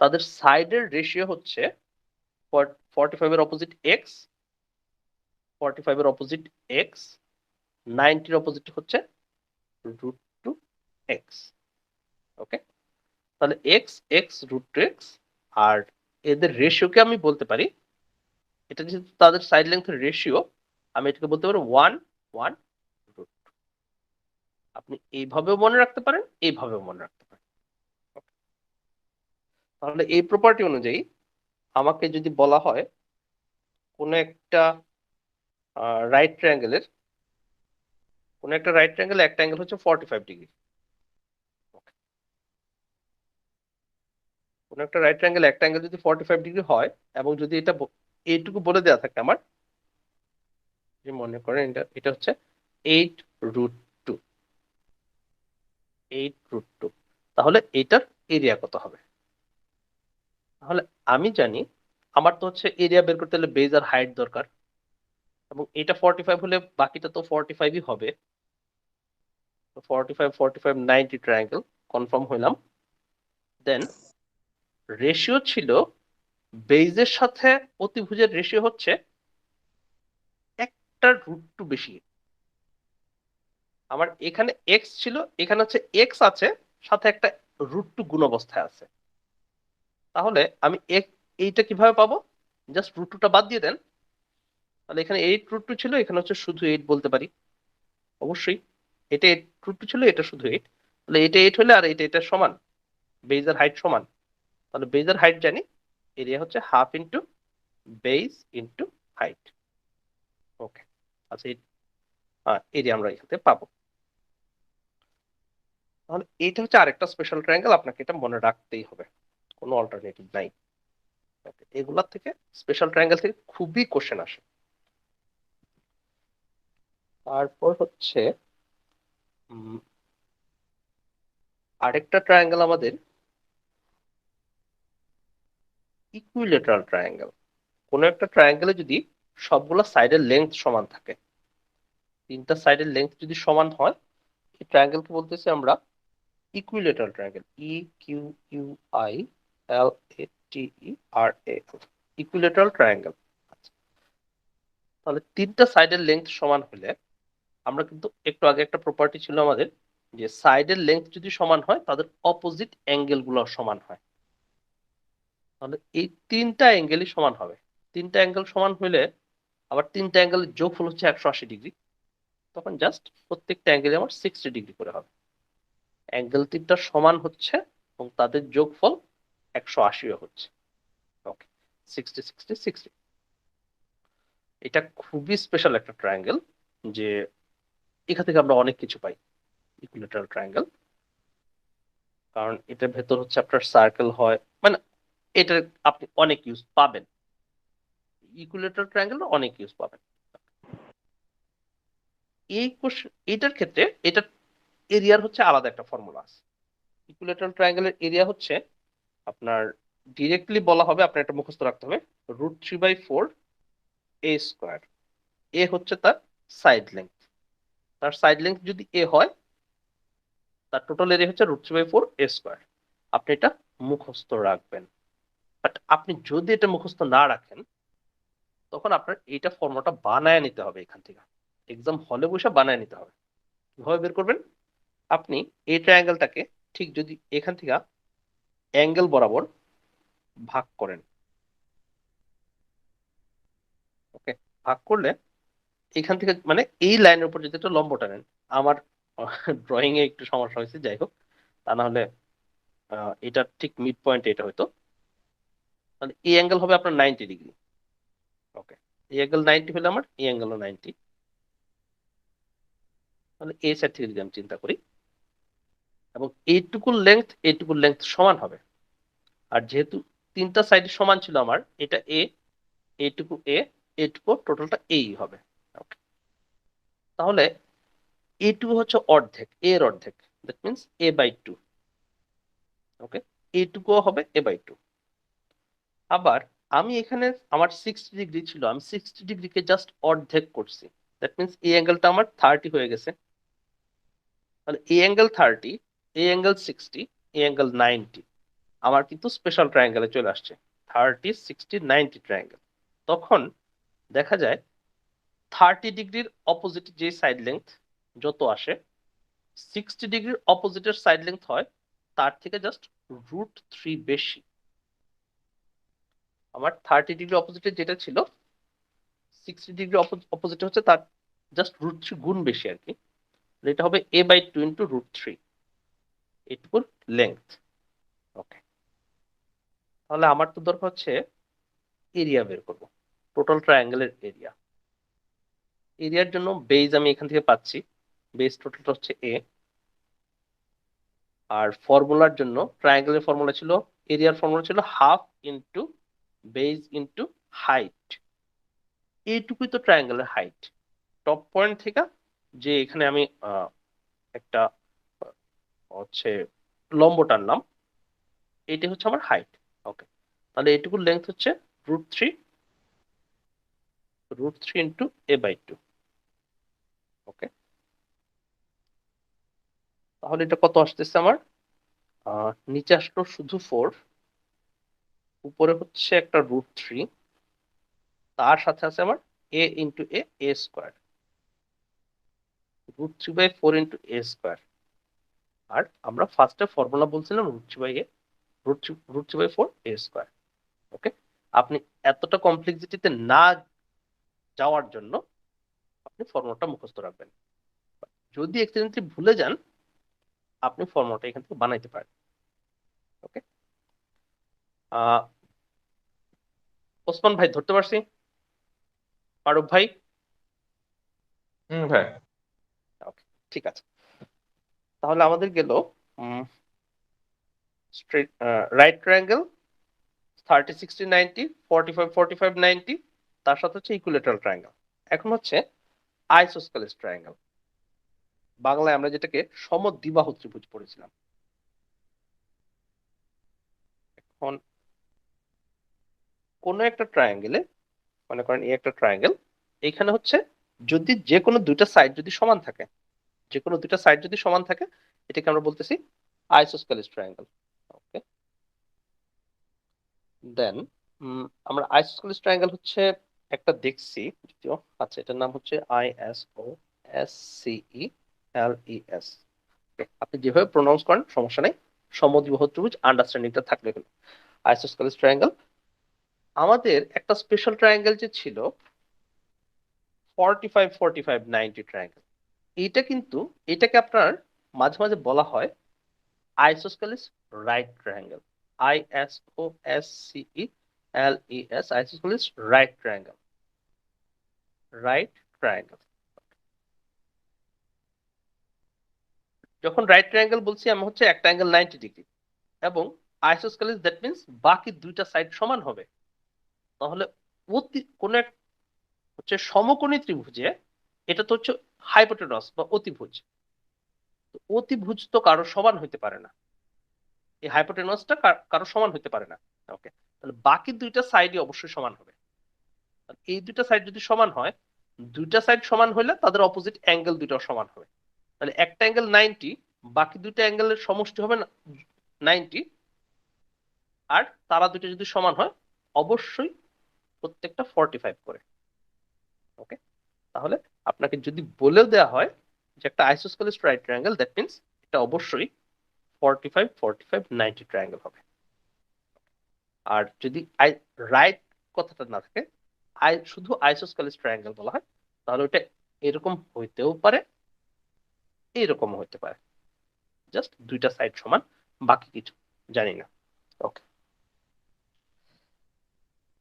[SPEAKER 1] তাদের সাইডের রেশিও হচ্ছে 45 এর অপোজিট এক্স, 45 এর অপোজিট এক্স, 90 এর অপোজিট হচ্ছে √2 এক্স। ওকে, তাহলে এক্স এক্স √2 এক্স, আর এদের রেশিওকে আমি বলতে পারি, এটা যেহেতু তাদের সাইড লেন্থের রেশিও, আমি এটাকে বলতে পারি 1 √2। আপনি এইভাবেও মনে রাখতে পারেন, এইভাবেও মনে রাখতে পারেন। তাহলে এই প্রপার্টি অনুযায়ী আমাকে যদি বলা হয় কোন একটা রাইট ট্রায়াঙ্গেলের একটা অ্যাঙ্গেল হচ্ছে 45 ডিগ্রি, কোন একটা রাইট ট্রায়াঙ্গেল একটা অ্যাঙ্গেল যদি 45 ডিগ্রি হয়, এবং যদি এটা এইটুকু বলে দেওয়া থাকে আমার, যে মনে করেন এটা হচ্ছে 8 √2, 8 √2, তাহলে এটার এরিয়া কত হবে? তাহলে আমি জানি আমার তো হচ্ছে এরিয়া বের করতে হলে বেজ আর হাইট দরকার, এবং এটা 45 হলে বাকিটা তো 45ই হবে। 45 45 90 ট্রায়াঙ্গেল কনফার্ম হইলাম। দেন রেশিও ছিল, বেজের সাথে অতিভুজের রেশিও হচ্ছে একটা √2 বেশি। আমার এখানে এক্স ছিল, এখানে হচ্ছে এক্স আছে, সাথে একটা √2 গুণ অবস্থায় আছে। তাহলে আমি এইটা কিভাবে পাবো? জাস্ট √2টা বাদ দিয়ে দেন, তাহলে এখানে 8 √2 ছিল, এখানে হচ্ছে শুধু 8 বলতে পারি। অবশ্যই এটা 8 √2 ছিল, এটা শুধু 8, তাহলে এটা 8 হলে আর এটা সমান, বেজ আর হাইট সমান। তাহলে বেজ আর হাইট জানি, এরিয়া হচ্ছে half into base into height. Okay, আচ্ছা এরিয়া আমরা এখান থেকে পাবো। তাহলে এটা হচ্ছে আরেকটা স্পেশাল ট্রায়াঙ্গেল, আপনাকে এটা মনে রাখতেই হবে, কোনো অল্টারনেটিভ নাই। এগুলার থেকে, স্পেশাল ট্রায়াঙ্গেল থেকে খুবই কোশ্চেন আসে। তারপর হচ্ছে আরেকটা ট্রায়াঙ্গেল আমাদের ইকুইলেটারাল ট্রায়াঙ্গেল। কোন একটা ট্রায়াঙ্গেলে যদি সবগুলো সাইডের লেন্থ সমান থাকে, তিনটা সাইডের লেন্থ যদি সমান হয়, এই ট্রায়াঙ্গেলকে বলতেছি আমরা equilateral triangle, EQUILATERAL, equilateral triangle. তাহলে তিনটা সাইডের লেন্থ সমান হলে, আমরা কিন্তু একটু আগে একটা প্রপার্টি ছিল আমাদের, যে সাইডের লেন্থ যদি সমান হয় তাদের অপোজিট অ্যাঙ্গেল গুলো সমান হয়। তাহলে এই তিনটা অ্যাঙ্গেলই সমান হবে। তিনটা অ্যাঙ্গেল সমান হলে আবার তিনটা অ্যাঙ্গেলের যোগফল হচ্ছে 180 ডিগ্রি, তখন জাস্ট প্রত্যেকটা অ্যাঙ্গেলে আমার 60 ডিগ্রি করে হবে। অ্যাঙ্গেল তিনটা সমান হচ্ছে এবং তাদের যোগফল 180 হচ্ছে। ওকে, 60 60 60। এটা খুবই স্পেশাল একটা ট্রায়াঙ্গেল, যে এখান থেকে আমরা অনেক কিছু পাই ইকুইলেটারাল ট্রায়াঙ্গেল, কারণ এটার ভেতর হচ্ছে আপনার সার্কেল হয়, মানে এটা আপনি অনেক ইউজ পাবেন, ইকুইলেটারাল ট্রায়াঙ্গেল অনেক ইউজ পাবেন। এটার ক্ষেত্রে এটা এরিয়ার হচ্ছে আলাদা একটা ফর্মুলা আছে। ইকুইলেটারাল ট্রায়াঙ্গেলের এরিয়া হচ্ছে আপনার ডিরেক্টলি বলা হবে, আপনার এটা মুখস্থ রাখতে হবে, √3/4 a²। এ হচ্ছে তার সাইড লেন্থ, তার সাইড লেন্থ যদি এ হয়, তার টোটাল এরিয়া হচ্ছে √3/4 a²। আপনি এটা মুখস্থ রাখবেন, বাট আপনি যদি এটা মুখস্থ না রাখেন, তখন আপনার এইটা ফর্মুলাটা বানায় নিতে হবে, এখান থেকে এক্সাম হলে বসে বানায় নিতে হবে। কিভাবে বের করবেন? আপনি এই ট্রায়াঙ্গেলটাকে ঠিক যদি এখান থেকে অ্যাঙ্গেল বরাবর ভাগ করেন, ওকে, ভাগ করলে এখান থেকে মানে এই লাইনের উপর যদি একটা লম্ব টানেন, আমার ড্রয়িং এ একটু সমস্যা হয়েছে, যাই হোক, তা না হলে এটা ঠিক মিড পয়েন্ট এটা হয়তো, তাহলে এই অ্যাঙ্গেল হবে আপনার 90 ডিগ্রি। ওকে, এই অ্যাঙ্গেল 90 হলে আমার এই অ্যাঙ্গেলও 90। তাহলে এই সাইড থেকে যদি আমি চিন্তা করি, এবং এইটুকুর লেন্থ সমান হবে, আর যেহেতু তিনটা সাইড সমান ছিল আমার, এটা এ, এইটুকু এ, এইটুকু, টোটালটা এই হবে। Okay, তাহলে এইটুকু হচ্ছে অর্ধেক, এর অর্ধেক, দ্যাট মিনস a/2। ওকে, এইটুকু হবে a/2। আবার আমি এখানে আমার 60 ডিগ্রি ছিল, আমি 60 ডিগ্রিকে জাস্ট অর্ধেক করছি। দ্যাট মিনস এই অ্যাঙ্গেলটা আমার 30 হয়ে গেছে। তাহলে এই অ্যাঙ্গেল 30, এই অ্যাঙ্গেল 60, এই অ্যাঙ্গেল 90 আমার কিন্তু স্পেশাল ট্রায়াঙ্গেলে চলে আসছে। 30, 60, 90 ট্রায়াঙ্গেল। তখন দেখা যায় 30 ডিগ্রির অপোজিট যে সাইড লেংথ যত আসে, 60 ডিগ্রির অপোজিটের সাইড লেংথ হয় তার থেকে জাস্ট √3 বেশি। আমার 30 ডিগ্রি অপোজিটে যেটা ছিল 60 ডিগ্রি অপোজিটে হচ্ছে তার জাস্ট √3 গুণ বেশি আর কি। এটা হবে a/2 ইন্টু √3, এইটুকুর লেংথ। ওকে, তাহলে আমার তো দরকার হচ্ছে এরিয়া বের করবো, টোটাল ট্রায়াঙ্গেলের এরিয়া। এরিয়ার জন্য বেজ আমি এখান থেকে পাচ্ছি, বেজ টোটালটা হচ্ছে a। আর ফর্মুলার জন্য ট্রায়াঙ্গেলের ফর্মুলা ছিল, এরিয়ার ফর্মুলা ছিল half into base into height. এইটুকুই তো ট্রায়াঙ্গেলের হাইট। টপ পয়েন্ট থেকে যে এখানে আমি একটা হচ্ছে লম্ব টানলাম, এইটা হচ্ছে আমার হাইট। ওকে, তাহলে এইটুকুর লেন্থ হচ্ছে √3 ইন্টু a/2। ওকে, তাহলে এটা কত আসতেছে আমার? নিচে আসলো শুধু 4, উপরে হচ্ছে একটা √3, তার সাথে আছে আমার a into a square, √3/4 into a square. আর আমরা ফার্স্টে ফর্মুলা বলছিলাম √3/4 a স্কোয়ার। ওকে, আপনি এতটা কমপ্লেক্সিটিতে না যাওয়ার জন্য আপনি ফর্মুলাটা মুখস্থ রাখবেন। যদি এক্সিডেন্টলি ভুলে যান, আপনি ফর্মুলাটা এখান থেকে বানাইতে পারেন। ওকে, ওসমান ভাই ধরতে পারছি? ফারুক ভাই?
[SPEAKER 4] ভাই
[SPEAKER 1] ওকে, ঠিক আছে। তাহলে আমাদের গেল স্ট্রেট রাইট ট্রায়াঙ্গেল 30, 60, 90, 45, 45, 90, তার সাথে হচ্ছে ইকুইলেটারাল ট্রায়াঙ্গেল। এখন হচ্ছে আইসোস্কেলেস ট্রায়াঙ্গেল, বাংলায় আমরা যেটাকে সমদ্বিবাহু ত্রিভুজ পড়েছিলাম। এখন কোন একটা ট্রায়াঙ্গেলে, মনে করেন এই একটা ট্রায়াঙ্গেল, এখানে হচ্ছে যদি যে কোনো দুইটা সাইড যদি সমান থাকে, যে কোনো দুইটা সাইড যদি সমান থাকে, এটাকে আমরা বলতেছি আইসোস্কেলেস ট্রায়াঙ্গেল। ওকে, দেন আমরা আইসোস্কেলেস ট্রায়াঙ্গেল হচ্ছে একটা দেখছি যদিও, আচ্ছা এটার নাম হচ্ছে ISOSCELES। আপনি যেভাবে প্রোনাউন্স করেন সমস্যা নেই, সমদ্বিবাহু ত্রিভুজ আন্ডারস্ট্যান্ডিংটা থাকলে হলো। আইসোস্কেলেস ট্রায়াঙ্গেল, আমাদের একটা স্পেশাল ট্রায়াঙ্গেল যে ছিল 45, 45, 90 ট্রায়াঙ্গেল, এইটা কিন্তু এটাকে আপনার মাঝে মাঝে বলা হয় isosceles right triangle. ISOSCELES, isosceles right triangle, right triangle. যখন রাইট ট্রায়াঙ্গেল বলছি আমি হচ্ছে একটা অ্যাঙ্গেল 90 ডিগ্রি এবং আইসোস্কেলেস, দ্যাট মিন্স বাকি দুইটা সাইড সমান হবে। তাহলে কোন এক হচ্ছে সমকোণী ত্রিভুজে, এটা তো হচ্ছে হাইপোটেনস বা অতিভুজ, অতিভুজ তো কারো সমান হইতে পারে না, এই হাইপোটেনসটা কারো সমান হইতে পারে না। ওকে, তাহলে বাকি দুইটা সাইডই অবশ্যই সমান হবে। এই দুইটা সাইড যদি সমান হয়, দুইটা সাইড সমান হলে তাদের অপোজিট অ্যাঙ্গেল দুইটাও সমান হবে। তাহলে একটা অ্যাঙ্গেল 90, বাকি দুইটা অ্যাঙ্গেলের সমষ্টি হবে 90, আর তারা দুইটা যদি সমান হয় অবশ্যই প্রত্যেকটা 45 করে। ওকে, তাহলে আপনাকে যদি বলেও দেওয়া হয় যে একটা আইসোস্কেলেস রাইট ট্রায়াঙ্গেল, দ্যাট মিন্স এটা অবশ্যই 45, 45, 90 ট্রায়াঙ্গেল হবে। আর যদি রাইট কথাটা না থাকে, শুধু আইসোস্কেলেস ট্রায়াঙ্গেল বলা হয়, তাহলে ওটা এরকম হইতেও পারে, এইরকম হইতে পারে, জাস্ট দুইটা সাইড সমান, বাকি কিছু জানি না। ওকে,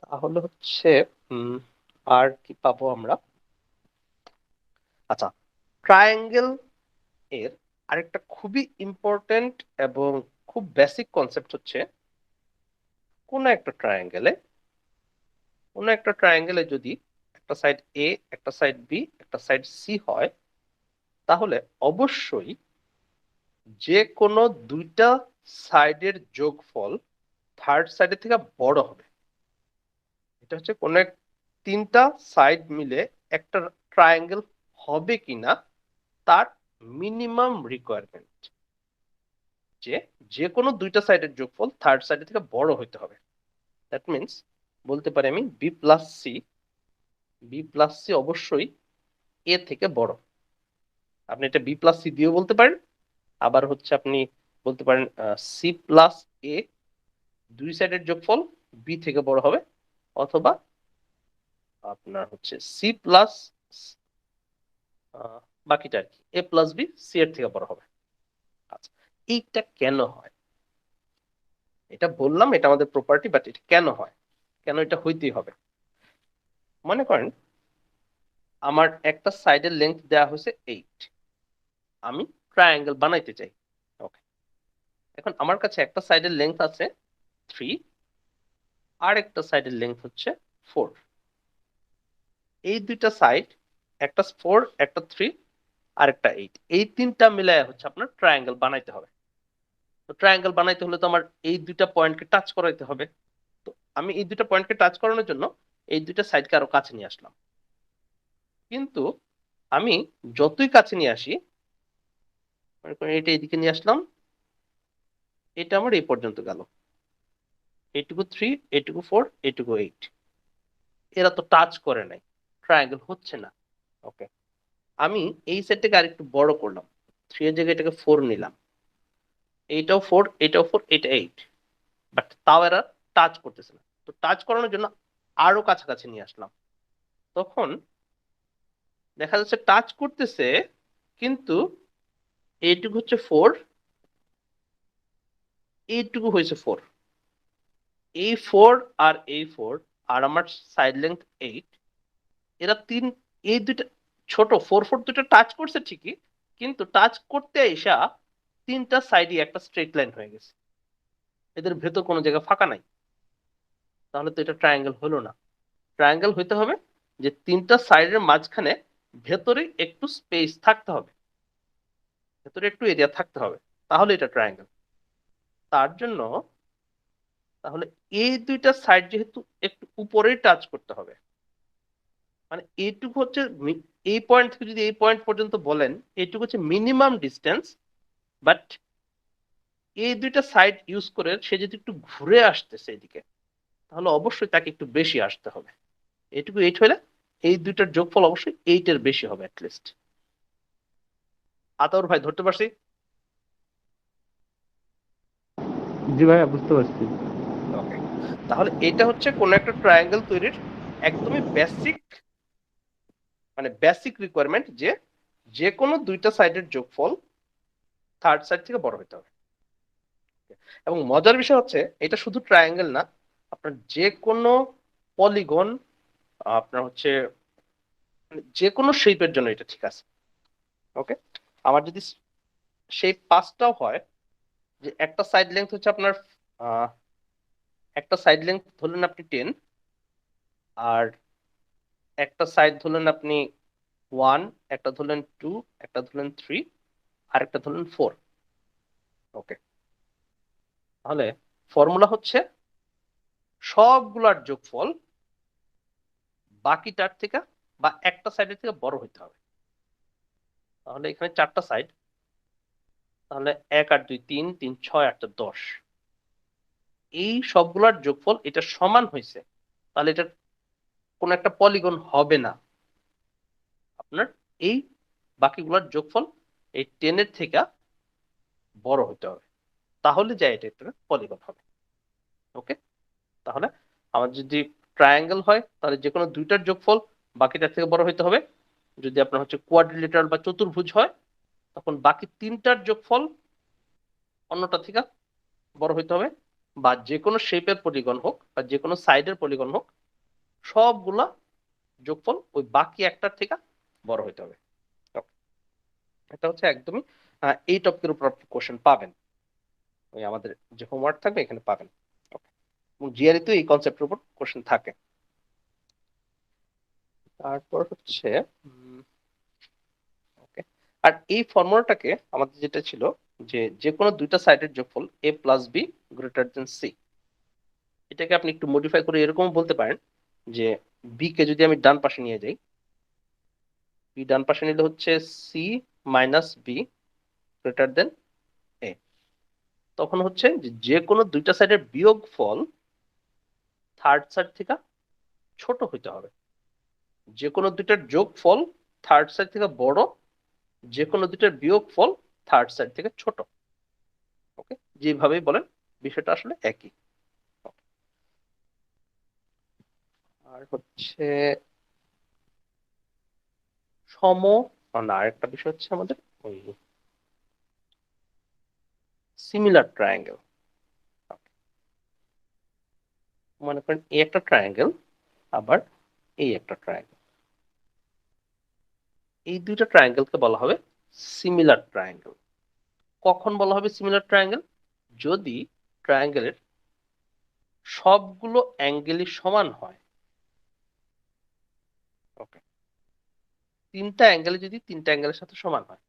[SPEAKER 1] তাহলে হচ্ছে আর কি পাবো আমরা? আচ্ছা, ট্রায়াঙ্গেল এর আরেকটা খুবই ইম্পর্টেন্ট এবং খুব বেসিক কনসেপ্ট হচ্ছে, কোন একটা ট্রায়াঙ্গেলে যদি একটা সাইড এ, একটা সাইড বি, একটা সাইড সি হয়, তাহলে অবশ্যই যে কোনো দুইটা সাইডের যোগফল থার্ড সাইডের থেকে বড় হবে। এটা হচ্ছে কোন এক তিনটা সাইড মিলে একটা ট্রায়াঙ্গেল হবে কিনা তার মিনিমাম রিকোয়ারমেন্ট, যে যে কোনো দুইটা সাইডের যোগফল থার্ড সাইড থেকে বড় হইতে হবে। দ্যাট মিন্স বলতে পারি আমি বি প্লাস সি অবশ্যই এ থেকে বড়। আপনি এটা বি প্লাস সি দিয়েও বলতে পারেন, আবার হচ্ছে আপনি বলতে পারেন সি প্লাস এ দুই সাইডের যোগফল বি থেকে বড় হবে, অথবা আপনার হচ্ছে সি প্লাস বাকিটা আর কি এ প্লাস বি সি এর থেকে বড় হবে। আচ্ছা, এইটা কেন হয়? এটা বললাম এটা আমাদের প্রপার্টি, বাট এটা কেন হয়, কেন এটা হইতেই হবে? মনে করেন আমার একটা সাইডের লেন্থ দেওয়া হয়েছে 8, আমি ট্রায়াঙ্গেল বানাইতে চাই। ওকে, এখন আমার কাছে একটা সাইডের লেন্থ আছে 3 আর একটা সাইডের লেন্থ হচ্ছে 4। এই দুইটা সাইড, একটা 4 একটা 3 আর একটা 8, এই তিনটা মিলায় হচ্ছে আপনার ট্রায়াঙ্গেল বানাইতে হবে। তো ট্রায়াঙ্গেল বানাইতে হলে তো আমার এই দুইটা পয়েন্টকে টাচ করাইতে হবে। তো আমি এই দুইটা পয়েন্টকে টাচ করানোর জন্য এই দুইটা সাইডকে আরো কাছে নিয়ে আসলাম। কিন্তু আমি যতই কাছে নিয়ে আসি, মনে করেন এটা এদিকে নিয়ে আসলাম, এটা আমার এই পর্যন্ত গেল, এইটুকু 3 এইটুকু 4 এইটুকু 8, এরা তো টাচ করে নাই, ট্রায়াঙ্গেল হচ্ছে না। ওকে, আমি এই সেটটাকে আরেকটু বড় করলাম, 3 এর জায়গায় এটাকে 4 নিলাম, এইটাও 4 এটাও 4 এটা 8, বাট তাও এরা টাচ করতেছে না। তো টাচ করানোর জন্য আরো কাছাকাছি নিয়ে আসলাম, তখন দেখা যাচ্ছে টাচ করতেছে, কিন্তু এইটুকু হচ্ছে 4, এইটুকু হয়েছে 4, এই 4 আর এই 4 আর আমার সাইড লেন্থ 8, এরা এই দুইটা ছোট 4 4 দুটো টাচ করছে ঠিকই, কিন্তু টাচ করতে এসা তিনটা সাইডই একটা স্ট্রেট লাইন হয়ে গেছে, এদের ভেতর কোনো জায়গা ফাঁকা নাই। তাহলে তো এটা ট্রায়াঙ্গেল হলো না। ট্রায়াঙ্গেল হইতে হবে যে তিনটা সাইডের মাঝখানে ভেতরে একটু স্পেস থাকতে হবে, ভেতরে একটু এরিয়া থাকতে হবে, তাহলে এটা ট্রায়াঙ্গেল। তার জন্য তাহলে এই দুইটা সাইড যেহেতু একটু উপরেই টাচ করতে হবে, মানে এইটুকু হচ্ছে এই পয়েন্ট থেকে যদি এই পয়েন্ট পর্যন্ত বলেন এইটুকু হচ্ছে মিনিমাম ডিস্টেন্স, বাট এই দুইটা সাইড ইউজ করে সে যদি একটু ঘুরে আসতেছে এদিকে, তাহলে অবশ্যই তাকে একটু বেশি আসতে হবে। এইটুকু 8 হলে এই দুইটার যোগফল অবশ্যই 8 এর বেশি হবে অ্যাটলিস্ট। আতাউর ভাই ধরতে পারছি?
[SPEAKER 4] জি ভাইয়া, বুঝতে পারছি।
[SPEAKER 1] ওকে, তাহলে এটা হচ্ছে কোন একটা ট্রায়াঙ্গেল তৈরির একদমই বেসিক, মানে বেসিক রিকোয়ারমেন্ট, যে যে কোনো দুইটা সাইডের যোগফল থার্ড সাইড থেকে বড় হতে হবে। এবং মজার বিষয় হচ্ছে এটা শুধু ট্রায়াঙ্গেল না, আপনার যে কোনো পলিগন, আপনার হচ্ছে যে কোনো শেপের জন্য এটা ঠিক আছে। ওকে, আমার যদি শেপ 5টাও হয়, যে একটা সাইড লেন্থ হচ্ছে আপনার একটা সাইড লেন্থ ধরলেন আপনি 10, আর একটা সাইড ধরলেন আপনি 1, একটা ধরলেন 2, একটা ধরলেন 3, আর একটা ধরলেন 4। ওকে, তাহলে ফর্মুলা হচ্ছে সবগুলার যোগফল বাকিটার থেকে বা একটা সাইডের থেকে বড় হইতে হবে। তাহলে এখানে 4টা সাইড, তাহলে 1 আর 2 3, 3 6 8 10, এই সবগুলার যোগফল এটা সমান হয়েছে, তাহলে এটা কোন একটা পলিগন হবে না। আপনার এই বাকিগুলোর যোগফল এই 10 এর থেকে বড় হতে হবে, তাহলে যাই এটা একটা পলিগন হবে। ওকে, তাহলে আমার যদি ট্রায়াঙ্গেল হয় তাহলে যে কোনো দুইটার যোগফল বাকিটার থেকে বড় হতে হবে। যদি আপনার হচ্ছে কোয়াড্রিলেটারাল বা চতুর্ভুজ হয়, তখন বাকি তিনটার যোগফল অন্যটা থেকে বড় হইতে হবে। বা যে কোনো শেপের পলিগন হোক বা যে কোনো সাইডের পলিগন হোক, সবগুলা যোগফল ওই বাকি একটার থেকে বড় হইতে হবে। এটা হচ্ছে একদমই এই টপিকের উপর আপনি কোশ্চেন পাবেন, ওই আমাদের যে হোমওয়ার্ক থাকবে এখানে পাবেন। এবং জিআরই তো এই কনসেপ্টের উপর কোশ্চেন থাকে। তারপর হচ্ছে ওকে, আর এই ফর্মুলাটাকে আমাদের যেটা ছিল যে যে কোনো দুইটা সাইডের যোগফল a plus B greater than C, এটাকে আপনি একটু মডিফাই করে এরকম বলতে পারেন যে বি কে যদি আমি ডান পাশে নিয়ে যাই, বি ডান পাশে নিলে হচ্ছে C minus B greater than A, তখন হচ্ছে যে কোনো দুইটা সাইডের বিয়োগফল থার্ড সাইড থেকে ছোট হইতে হবে। যে কোনো দুইটার যোগফল থার্ড সাইড থেকে বড়, যে কোনো দুইটার বিয়োগফল থার্ড সাইড থেকে ছোট। ওকে, যেভাবেই বলেন বিষয়টা আসলে একই। আর হচ্ছে সম, না আরেকটা বিষয় হচ্ছে আমাদের ওই সিমিলার ট্রায়াঙ্গেল। মনে করেন এই একটা ট্রায়াঙ্গেল, আবার এই একটা ট্রায়াঙ্গেল, এই দুইটা ট্রায়াঙ্গেলকে বলা হবে সিমিলার ট্রায়াঙ্গেল। কখন বলা হবে সিমিলার ট্রায়াঙ্গেল? যদি ট্রায়াঙ্গেলের সবগুলো অ্যাঙ্গেলই সমান হয়। ওকে, তিনটা অ্যাঙ্গেলে যদি তিনটা অ্যাঙ্গেলের সাথে সমান হয়,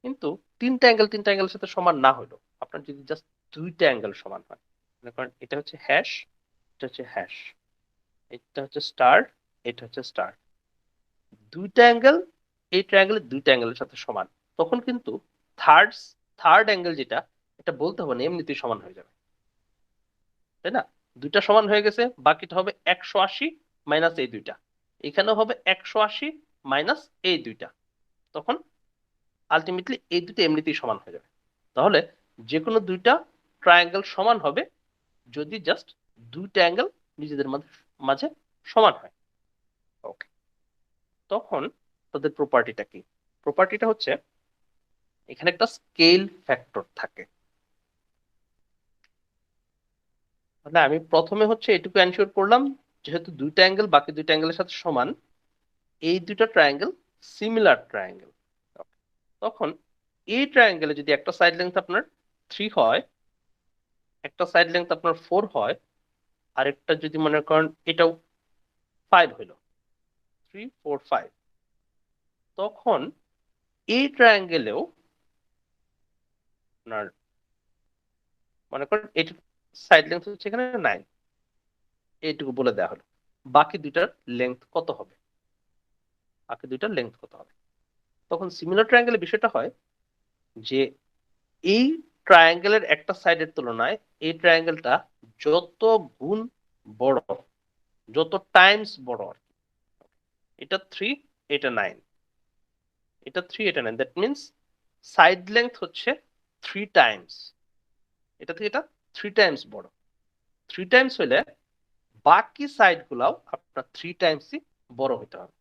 [SPEAKER 1] কিন্তু তিনটা অ্যাঙ্গেলের সাথে সমান না হলো, আপনার যদি জাস্ট দুইটা অ্যাঙ্গেল সমান হয়, মনে করেন এটা হচ্ছে হ্যাশ, এটা হচ্ছে হ্যাশ, এটা হচ্ছে স্টার, এটা হচ্ছে স্টার, দুইটা অ্যাঙ্গেল এই ট্রায়াঙ্গেলের দুইটা অ্যাঙ্গেলের সাথে সমান, তখন কিন্তু থার্ড থার্ড অ্যাঙ্গেল যেটা, এটা বলতে হবে না, এমনিতেই সমান হয়ে যাবে, তাই না? দুইটা সমান হয়ে গেছে, বাকিটা হবে 180 মাইনাস এই দুইটা, এখানেও হবে 180 মাইনাস এই দুইটা, তখন আলটিমেটলি এই দুটো এমনিতেই সমান হয়ে যাবে। তাহলে যে কোনো দুইটা ট্রায়াঙ্গেল সমান হবে যদি জাস্ট দুইটা অ্যাঙ্গেল নিজেদের মাঝে সমান হয়। ওকে, তখন তাদের প্রপার্টিটা কি? প্রপার্টিটা হচ্ছে এখানে একটা স্কেল ফ্যাক্টর থাকে। মানে আমি প্রথমে হচ্ছে এটুকু এনশিওর করলাম, যেহেতু দুইটা অ্যাঙ্গেল বাকি দুইটা অ্যাঙ্গেলের সাথে সমান, এই দুইটা ট্রায়াঙ্গেল সিমিলার ট্রায়াঙ্গেল। তখন এই ট্রায়াঙ্গেলে যদি একটা সাইড লেন্থ আপনার 3 হয়, একটা সাইড লেন্থ আপনার 4 হয়, আরেকটা যদি মনে করেন এটাও 5 হইলো, 3 4 5, তখন এই ট্রায়াঙ্গেলেও আপনার মনে করেন এটার সাইড লেন্থ হচ্ছে এখানে 9, এইটুকু বলে দেওয়া হলো, বাকি দুইটার লেন্থ কত হবে, বাকি দুইটার লেন্থ কত হবে। তখন সিমিলার ট্রায়াঙ্গেলের বিষয়টা হয় যে এই ট্রায়াঙ্গেলের একটা সাইডের তুলনায় এই ট্রায়াঙ্গেলটা যত গুণ বড়, যত টাইমস বড় আর কি। এটা 3, এটা 9, এটা 3, এটা 9, দ্যাট মিনস সাইড লেন্থ হচ্ছে 3 টাইমস, এটা থেকে এটা 3 টাইমস বড়। 3 টাইমস হইলে বাকি সাইড গুলাও আপনার 3 টাইমসই বড় হইতে হবে।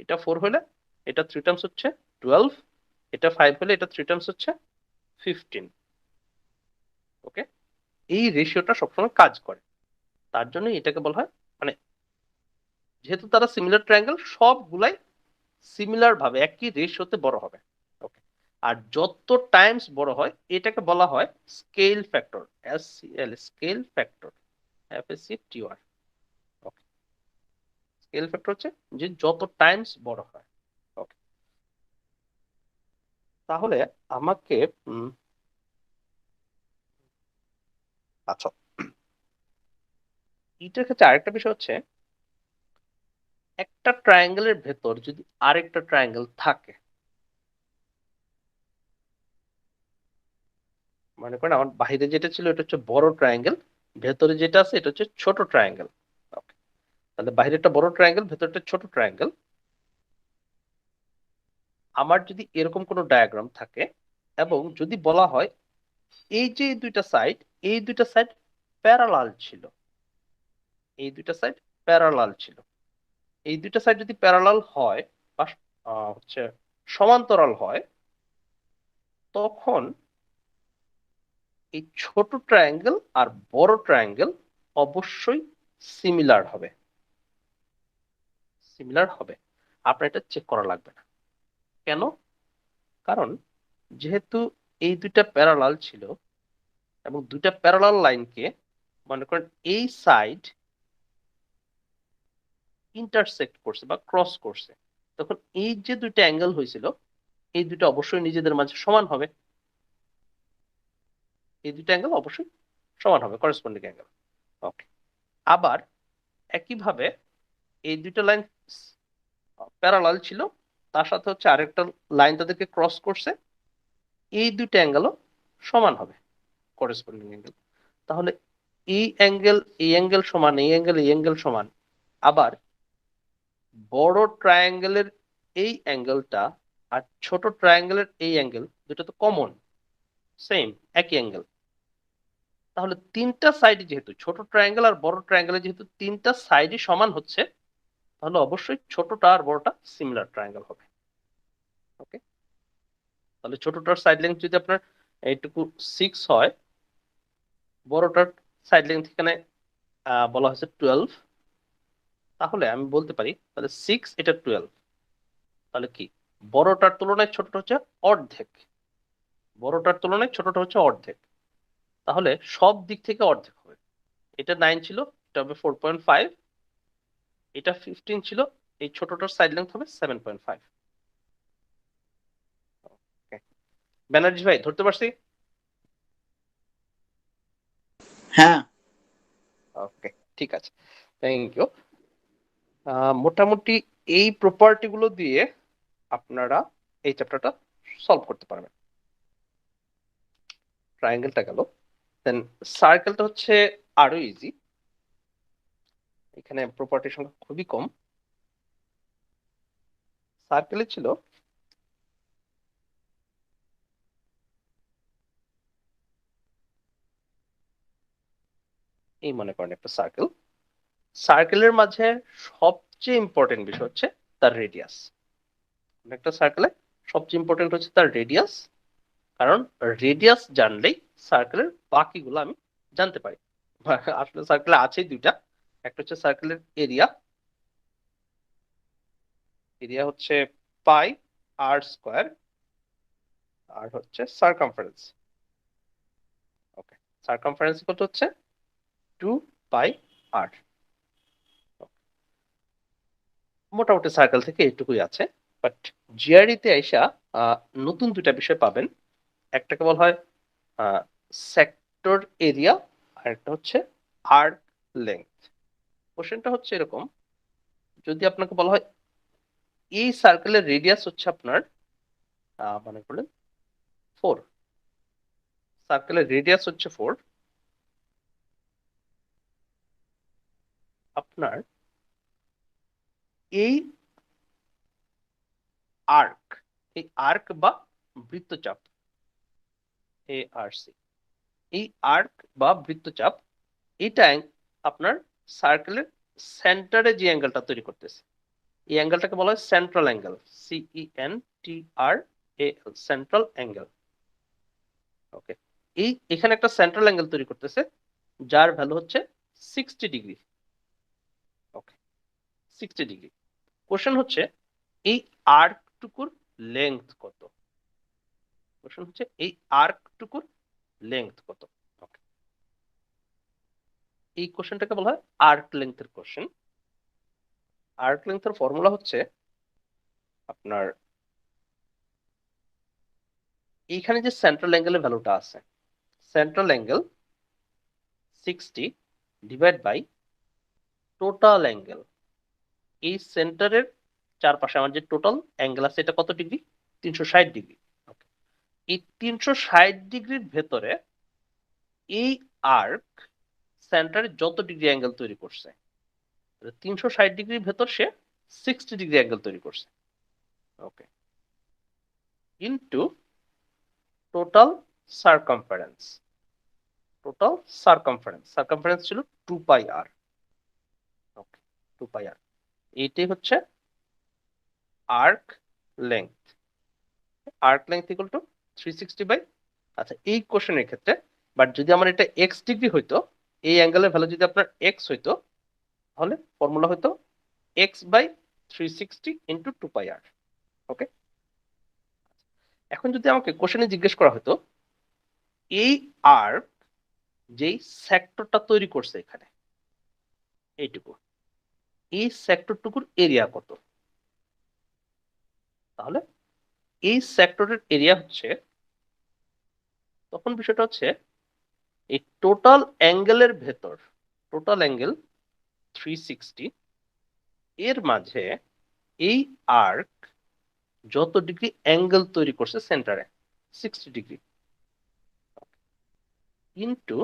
[SPEAKER 1] এটা 4 হলে এটা 3 টাইমস হচ্ছে 12, এটা 5 হলে এটা 3 টাইমস হচ্ছে 15। ওকে, এই রেশিওটা সবসময় কাজ করে, তার জন্য এটাকে বলা হয়, মানে যেহেতু তারা সিমিলার ট্রায়াঙ্গেল সবগুলাই সিমিলার ভাবে একই রেশিওতে বড় হবে। ওকে, আর যত টাইমস বড় হয় এটাকে বলা হয় scale factor, SCL, scale factor, FSCTR. Okay, scale factor হচ্ছে যে যত টাইমস বড় হয়। ওকে, তাহলে আমাকে আচ্ছা, এটার ক্ষেত্রে আরেকটা বিষয় হচ্ছে একটা ট্রায়াঙ্গেলের ভেতর যদি আরেকটা ট্রায়াঙ্গেল থাকে, মনে করেন আমার বাইরে যেটা ছিল এটা হচ্ছে বড় ট্রায়াঙ্গেল, ভেতরে যেটা আছে এটা হচ্ছে ছোট ট্রায়াঙ্গেল। তাহলে বাইরেটা বড় ট্রায়াঙ্গেল, ভেতরটা ছোট ট্রায়াঙ্গেল। আমার যদি এরকম কোনো ডায়াগ্রাম থাকে এবং যদি বলা হয় এই যে এই দুইটা সাইড প্যারালাল ছিল, এই দুইটা সাইড প্যারালাল ছিল, এই দুইটা সাইড যদি প্যারালাল হয় বা হচ্ছে সমান্তরাল হয়, তখন এই ছোট ট্রায়াঙ্গেল আর বড় ট্রায়াঙ্গেল অবশ্যই সিমিলার হবে, সিমিলার হবে। আপনার এটা চেক করা লাগবে না। কেন? কারণ যেহেতু এই দুইটা প্যারালাল ছিল এবং দুইটা প্যারালাল লাইনকে মনে করেন এই সাইড ইন্টারসেক্ট করছে বা ক্রস করছে, তখন এই যে দুইটা অ্যাঙ্গেল হয়েছিল এই দুইটা অবশ্যই নিজেদের মাঝে সমান হবে, এই দুইটা অ্যাঙ্গেল অবশ্যই সমান হবে, করেসপন্ডিং অ্যাঙ্গেল। ওকে, আবার একইভাবে এই দুইটা লাইন প্যারালাল ছিল, তার সাথে হচ্ছে আরেকটা লাইন তাদেরকে ক্রস করছে, এই দুইটা অ্যাঙ্গেলও সমান হবে, করেসপন্ডিং অ্যাঙ্গেল। তাহলে এই অ্যাঙ্গেল সমান, এই অ্যাঙ্গেল সমান। আবার বড় ট্রায়াঙ্গেলের এই অ্যাঙ্গেলটা আর ছোট ট্রায়াঙ্গেলের এই অ্যাঙ্গেল দুটো তো কমন, সেম, একই অ্যাঙ্গেল। তাহলে তিনটা সাইড যেহেতু ছোট ট্রায়াঙ্গেল আর বড় ট্রায়াঙ্গেলে যেহেতু তিনটা সাইডই সমান হচ্ছে, তাহলে অবশ্যই ছোটটা আর বড়টা সিমিলার ট্রায়াঙ্গেল হবে। ওকে, তাহলে ছোটটার সাইড লেন্থ যদি আপনার এইটুকু 6 হয়, বড়টার সাইড লেন্থ এখানে বলা হয়েছে 12, তাহলে আমি বলতে পারি তাহলে 6 এটা 12, তাহলে কি বড়টার তুলনায় ছোটটা হচ্ছে অর্ধেক, বড়টার তুলনায় ছোটটা হচ্ছে অর্ধেক, তাহলে সব দিক থেকে অর্ধেক হবে। এটা 9 ছিল, এটা হবে 4.5, এটা 15 ছিল, এই ছোটটার সাইড লেন্থ হবে 7.5। ব্যানার্জি ভাই ধরতে পারছি?
[SPEAKER 5] হ্যাঁ,
[SPEAKER 1] ওকে, ঠিক আছে, থ্যাংক ইউ। মোটামুটি এই প্রপার্টি গুলো দিয়ে আপনারা এই চ্যাপ্টারটা সলভ করতে পারবেন। ট্রায়াঙ্গেলটা গেল, দেন সার্কেলটা হচ্ছে আরো ইজি, এখানে প্রপার্টির সংখ্যা খুবই কম। সার্কেলে ছিল এই, মনে করেন একটা সার্কেল, সার্কেলের মাঝে সবচেয়ে ইম্পর্টেন্ট বিষয় হচ্ছে তার রেডিয়াস। একটা সার্কেলে সবচেয়ে ইম্পর্টেন্ট হচ্ছে তার রেডিয়াস, কারণ রেডিয়াস জানলেই সার্কেলের বাকিগুলো আমি জানতে পারি। আসলে সার্কেলে আছে দুইটা, একটা হচ্ছে সার্কেলের এরিয়া, এরিয়া হচ্ছে পাই আর স্কোয়ার, আর হচ্ছে সারকামফারেন্স। ওকে, সারকামফারেন্স কত হচ্ছে 2 পাই আর। মোটামুটি সার্কেল থেকে এইটুকুই আছে, বাট জিআরই তে আইসা নতুন দুইটা বিষয় পাবেন। একটাকে বলা হয় সেক্টর এরিয়া, আর একটা হচ্ছে আর্ক লেংথ। কোশ্চেনটা হচ্ছে এরকম, যদি আপনাকে বলা হয় এই সার্কেলের রেডিয়াস হচ্ছে আপনার মনে করলেন 4, সার্কেলের রেডিয়াস হচ্ছে 4, আপনার এই আর্ক, এই আর্ক বা বৃত্তচাপ, এ আর সি, এই আর্ক বা বৃত্তচাপ, এটা আপনার সার্কেলের সেন্টারে যে অ্যাঙ্গেলটা তৈরি করতেছে, এই অ্যাঙ্গেলটাকে বলা হয় central angle, CENTRAL, central angle. Okay, এখানে একটা সেন্ট্রাল অ্যাঙ্গেল তৈরি করতেছে যার ভ্যালু হচ্ছে 60 ডিগ্রি। ওকে, 60 ডিগ্রি। কোশ্চেন হচ্ছে এই আর্কটুকুর লেংথ কত, কোশ্চেন হচ্ছে এই আর্কটুকুর লেংথ কত। ওকে, এই কোশ্চেনটাকে বলা হয় আর্ক লেংথের কোশ্চেন। আর্ক লেংথের ফর্মুলা হচ্ছে আপনার এইখানে যে সেন্ট্রাল অ্যাঙ্গেলের ভ্যালুটা আছে, central angle 60 divide by total angle, এই সেন্টারের চারপাশে আমার যে টোটাল অ্যাঙ্গেল আছে এটা কত ডিগ্রি, 360 ডিগ্রি। এই 360 ডিগ্রির ভেতরে এই আর্ক সেন্টারে যত ডিগ্রি অ্যাঙ্গেল তৈরি করছে, 360 ডিগ্রির ভেতর সে 60 ডিগ্রি অ্যাঙ্গেল তৈরি করছে। Okay, into total circumference, total circumference ছিল 2 পাই আর। ওকে, 2 পাই আর, এইটাই হচ্ছে arc length. Arc length equal to 360 by, আচ্ছা এই কোশ্চেনের ক্ষেত্রে, বাট যদি আমার এটা এক্স ডিগ্রি হইতো, এই অ্যাঙ্গেলের ভ্যালু যদি আপনার এক্স হইতো, তাহলে ফর্মুলা হইতো x by 360 into 2 pi R. ওকে, এখন যদি আমাকে কোশ্চেনে জিজ্ঞেস করা হতো এই আর্ক যেই সেক্টরটা তৈরি করছে এখানে, এইটুকু, এই সেক্টরটুকুর এরিয়া কত, তাহলে এই সেক্টরের এরিয়া হচ্ছে, তখন বিষয়টা হচ্ছে এই টোটাল অ্যাঙ্গেলের ভেতর, টোটাল অ্যাঙ্গেল 360, এর মাঝে এই আর্ক যত ডিগ্রি অ্যাঙ্গেল তৈরি করছে সেন্টারে 60 ডিগ্রি ইনটু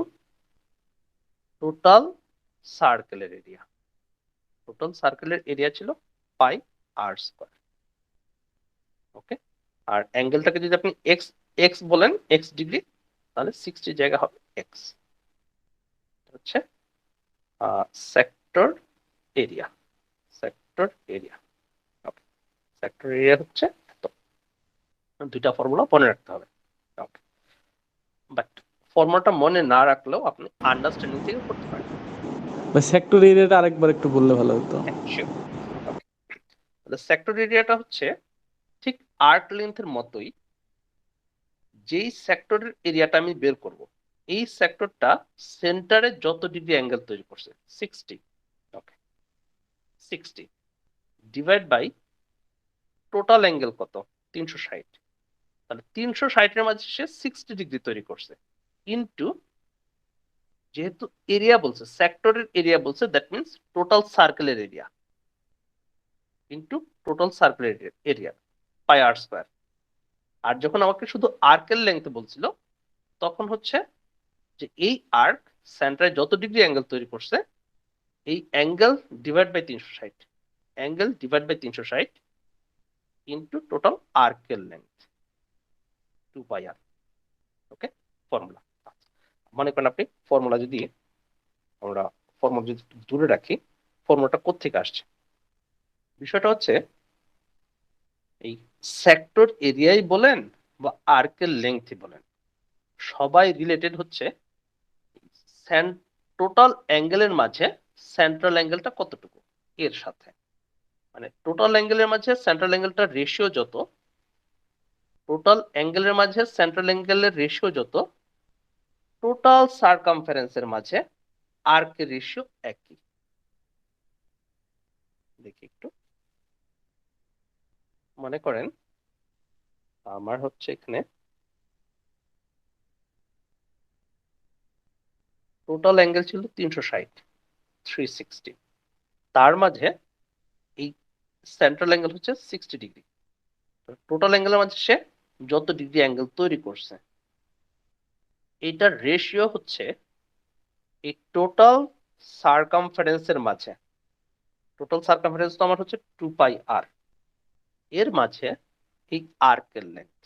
[SPEAKER 1] টোটাল সার্কেলের এরিয়া। টোটাল সার্কেলের এরিয়া ছিল পাই আর স্কয়ার। ওকে, আর অ্যাঙ্গেলটাকে যদি আপনি এক্স এক্স বলেন, এক্স ডিগ্রি, তাহলে 60 জায়গা হবে এক্স। হচ্ছে সেক্টর এরিয়া। সেক্টর এরিয়া, ওকে, সেক্টর এরিয়া হচ্ছে এত। দুইটা ফর্মুলা মনে রাখতে হবে। ওকে, বাট ফর্মুলাটা মনে না রাখলেও আপনি আন্ডারস্ট্যান্ডিং থেকে করতে পারেন।
[SPEAKER 4] সেক্টর এরিয়াটা আরেকবার একটু বললে ভালো হতো।
[SPEAKER 1] হ্যাঁ, শিওর। ওকে, তাহলে সেক্টর এরিয়াটা হচ্ছে ঠিক আর্ক লেন্থের মতোই। যেই সেক্টরের এরিয়াটা আমি বের করব, এই সেক্টরটা সেন্টারে যত ডিগ্রি অ্যাঙ্গেল তৈরি করছে 60, ওকে, 60 ডিভাইড বাই টোটাল অ্যাঙ্গেল কত 360, তাহলে 360 এর মাঝে সে 60 ডিগ্রি তৈরি করছে ইনটু, যেহেতু এরিয়া বলছে, সেক্টরের এরিয়া বলছে, দ্যাট মিন্স টোটাল সার্কেলের এরিয়া ইনটু টোটাল সার্কেলের এরিয়া পাই আর স্কয়ার। আর যখন আমাকে শুধু আর্কের লেংথ বলছিল, তখন হচ্ছে যে এই আর্ক সেন্টারে যত ডিগ্রি অ্যাঙ্গেল তৈরি করছে, এই angle divide by 360, angle divide by 360 into total আর্কের length 2 pi R. Okay, formula. মনে করেন আপনি ফর্মুলা যদি আমরা ফর্মুলা যদি দূরে রাখি, ফর্মুলাটা কোত্থেকে আসছে? বিষয়টা হচ্ছে এই সেক্টর এরিয়াই বলেন বা আর্কের লেংথই বলেন, সবাই রিলেটেড হচ্ছে টোটাল অ্যাঙ্গেলের মাঝে সেন্ট্রাল অ্যাঙ্গেলটা কতটুকু এর সাথে। মানে টোটাল অ্যাঙ্গেলের মাঝে সেন্ট্রাল অ্যাঙ্গেলটার রেশিও যত, টোটাল অ্যাঙ্গেলের মাঝে সেন্ট্রাল অ্যাঙ্গেলের রেশিও যত, টোটাল সারকামফারেন্সের মাঝে আর্কের রেশিও একই। দেখি একটু, মনে করেন আমার হচ্ছে এখানে টোটাল অ্যাঙ্গেল ছিল 360, 360, তার মাঝে এই সেন্ট্রাল অ্যাঙ্গেল হচ্ছে 60 ডিগ্রি। টোটাল অ্যাঙ্গেলের মাঝে সে যত ডিগ্রি অ্যাঙ্গেল তৈরি করছে, এইটার রেশিও হচ্ছে এই টোটাল সারকামফারেন্সের মাঝে, টোটাল সারকামফারেন্স তো আমার হচ্ছে 2 পাই আর, এর মাঝে এই আর্কের লেংথ,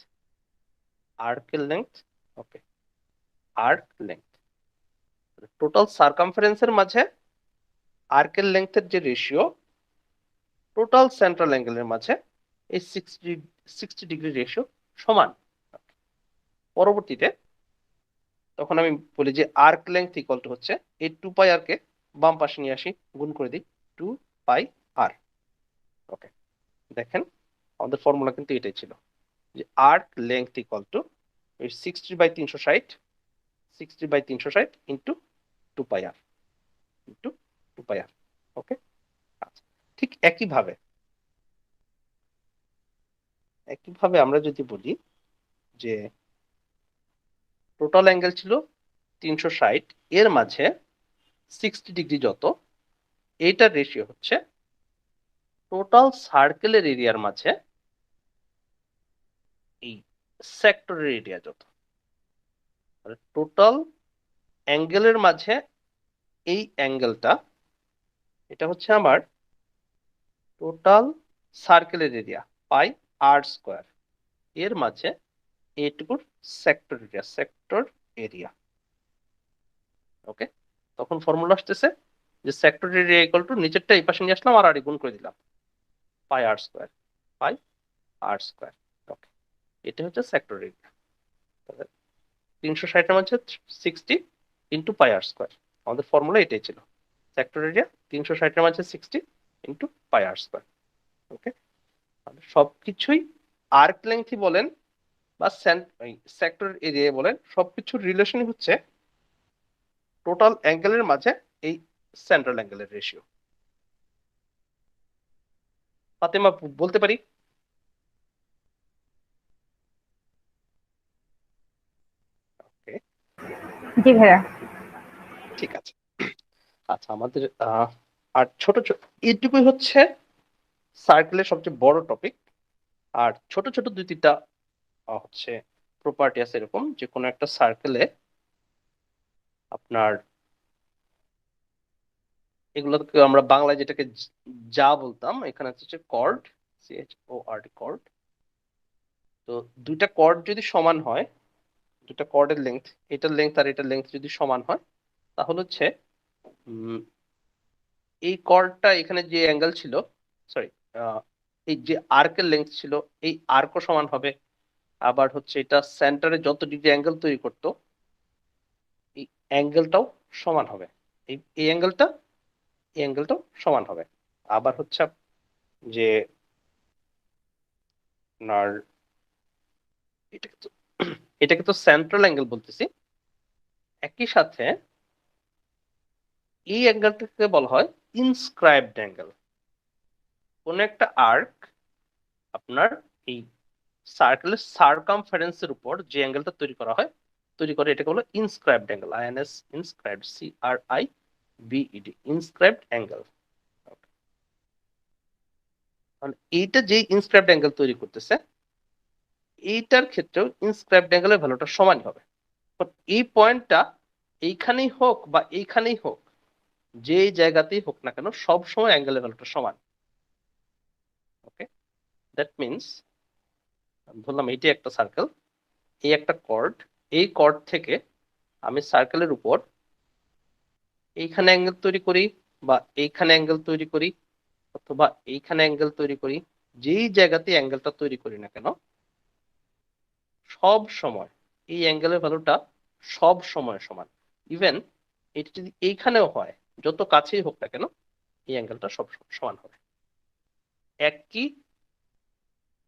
[SPEAKER 1] আর্কের লেংথ, ওকে, আর্ক লেংথ। টোটাল সারকামফারেন্সের মাঝে আর্কের লেংথের যে রেশিও টোটাল সেন্ট্রাল অ্যাঙ্গেলের মাঝে, এই 60 ডিগ্রি রেশিও সমান। পরবর্তীতে তখন আমি বলি যে আর্ক লেংথ ইকুয়াল টু হচ্ছে এই 2 পাই আর কে বাম পাশে নিয়ে আসি, গুণ করে দিই 2 পাই আর। ওকে, দেখেন আমাদের ফর্মুলা কিন্তু এটাই ছিল যে arc length equal to 60/360, 60/360 into 2 pi R, into 2 pi R. Okay, আচ্ছা, ঠিক একইভাবে আমরা যদি বলি যে টোটাল অ্যাঙ্গেল ছিল 360, এর মাঝে 60 ডিগ্রি যত, এইটার রেশিও হচ্ছে টোটাল সার্কেলের এরিয়ার মাঝে এই সেক্টরের এরিয়া যত। টোটাল অ্যাঙ্গেলের মাঝে এই অ্যাঙ্গেলটা, এটা হচ্ছে আমার টোটাল সার্কেলের এরিয়া পাই আর স্কয়ার, এর মাঝে এইটুকুর সেক্টর এরিয়া, সেক্টর এরিয়া। ওকে, তখন ফর্মুলা আসতেছে যে সেক্টর এরিয়া ইকুয়াল টু, নিচেরটা এই পাশে নিয়ে আসলাম আর গুণ করে দিলাম পাই আর স্কয়ার, পাই আর স্কয়ার। ওকে, এটা হচ্ছে সেক্টর এরিয়া। 360 এর মধ্যে 60 ইন্টু পাই আর স্কয়ার, আমাদের ফর্মুলা এটাই ছিল, সেক্টর এরিয়া 360 এর মাঝে 60 ইন্টু পাই আর স্কয়ার। ওকে, সবকিছুই আর্ক লেংথই বলেন বা সেক্টর এরিয়া বলেন, সবকিছুর রিলেশন হচ্ছে টোটাল অ্যাঙ্গেলের মাঝে এই সেন্ট্রাল অ্যাঙ্গেলের রেশিও। ফাতেমা, বলতে পারি? ওকে,
[SPEAKER 3] জি ভাইয়া।
[SPEAKER 1] ঠিক আছে। আচ্ছা, আমাদের আর ছোট ছোট এইটুকুই হচ্ছে সার্কেলের সবচেয়ে বড় টপিক। আর ছোট ছোট দুই তিনটা হচ্ছে প্রপার্টি আছে এরকম, যে কোনো একটা সার্কেলে আপনার এগুলোকে আমরা বাংলায় যেটাকে যা বলতাম, এখানে হচ্ছে কর্ড, CHORD কর্ড। তো দুইটা কর্ড যদি সমান হয়, দুটা কর্ডের লেন্থ, এটার লেন্থ আর এটার লেন্থ যদি সমান হয়, তাহলে হচ্ছে এই কর্ডটা এখানে যে অ্যাঙ্গেল ছিল, সরি, এই যে আর্কের লেন্থ ছিল, এই আর্কও সমান হবে। আবার হচ্ছে এটা সেন্টারে যত ডিগ্রি অ্যাঙ্গেল তৈরি করতো, এই অ্যাঙ্গেলটাও সমান হবে। এই অ্যাঙ্গেলটা, এই অ্যাঙ্গেলটাও সমান হবে। আবার হচ্ছে যে আপনার এটাকে তো এটাকে তো সেন্ট্রাল অ্যাঙ্গেল বলতেছি। একই সাথে এই অ্যাঙ্গেলটাকে বলা হয় ইনস্ক্রাইবড অ্যাঙ্গেল। কোন একটা আর্ক আপনার এই সার্কেলের সার্কামফারেন্সের উপর যে অ্যাঙ্গেলটা তৈরি করে এটাকে বলো inscribed angle. INS inscribed, CRIBED inscribed angle. এইটা যে ইনস্ক্রাইবড অ্যাঙ্গেল তৈরি করতেছে, এইটার ক্ষেত্রেও ইনস্ক্রাইবড অ্যাঙ্গেলের ভ্যালুটা সমানই হবে। এই পয়েন্টটা এইখানেই হোক বা এইখানেই হোক, যেই জায়গাতেই হোক না কেন, সব সময় অ্যাঙ্গেলের ভ্যালুটা সমান। ওকে, দ্যাট মিনস ধরলাম এইটি একটা সার্কেল, এই একটা কর্ড, এই কর্ড থেকে আমি সার্কেলের উপর এইখানে অ্যাঙ্গেল তৈরি করি বা এইখানে অ্যাঙ্গেল তৈরি করি অথবা এইখানে অ্যাঙ্গেল তৈরি করি, যেই জায়গাতে অ্যাঙ্গেলটা তৈরি করি না কেন, সব সময় এই অ্যাঙ্গেলের ভ্যালুটা সব সময় সমান। ইভেন এটা যদি এইখানেও হয়, যত কাছেই হোক না কেন, এই অ্যাঙ্গেলটা সব সমান হবে। একই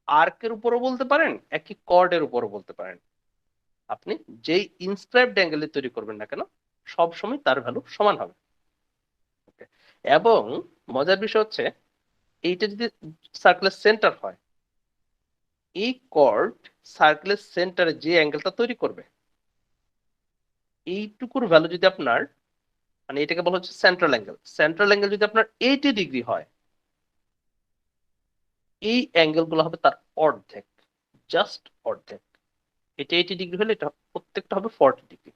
[SPEAKER 1] আর্কের উপরও বলতে পারেন, একই কর্ডের উপরও বলতে পারেন। আপনি যেই ইনস্ক্রাইবড অ্যাঙ্গেলে তৈরি করবেন না কেন, সব সময় তার ভ্যালু সমান হবে। এবং মজার বিষয় হচ্ছে, এইটা যদি সার্কেলের সেন্টার হয়, এই কর্ড সার্কেলের সেন্টারে যে অ্যাঙ্গেলটা তৈরি করবে, এইটুকুর ভ্যালু যদি আপনার, মানে এটাকে বলা হচ্ছে সেন্ট্রাল অ্যাঙ্গেল, সেন্ট্রাল অ্যাঙ্গেল যদি আপনার 80 ডিগ্রি হয়, এই অ্যাঙ্গেল গুলো হবে তার অর্ধেক, জাস্ট অর্ধেক। এটা 80 ডিগ্রি হলে এটা প্রত্যেকটা হবে 40 ডিগ্রি,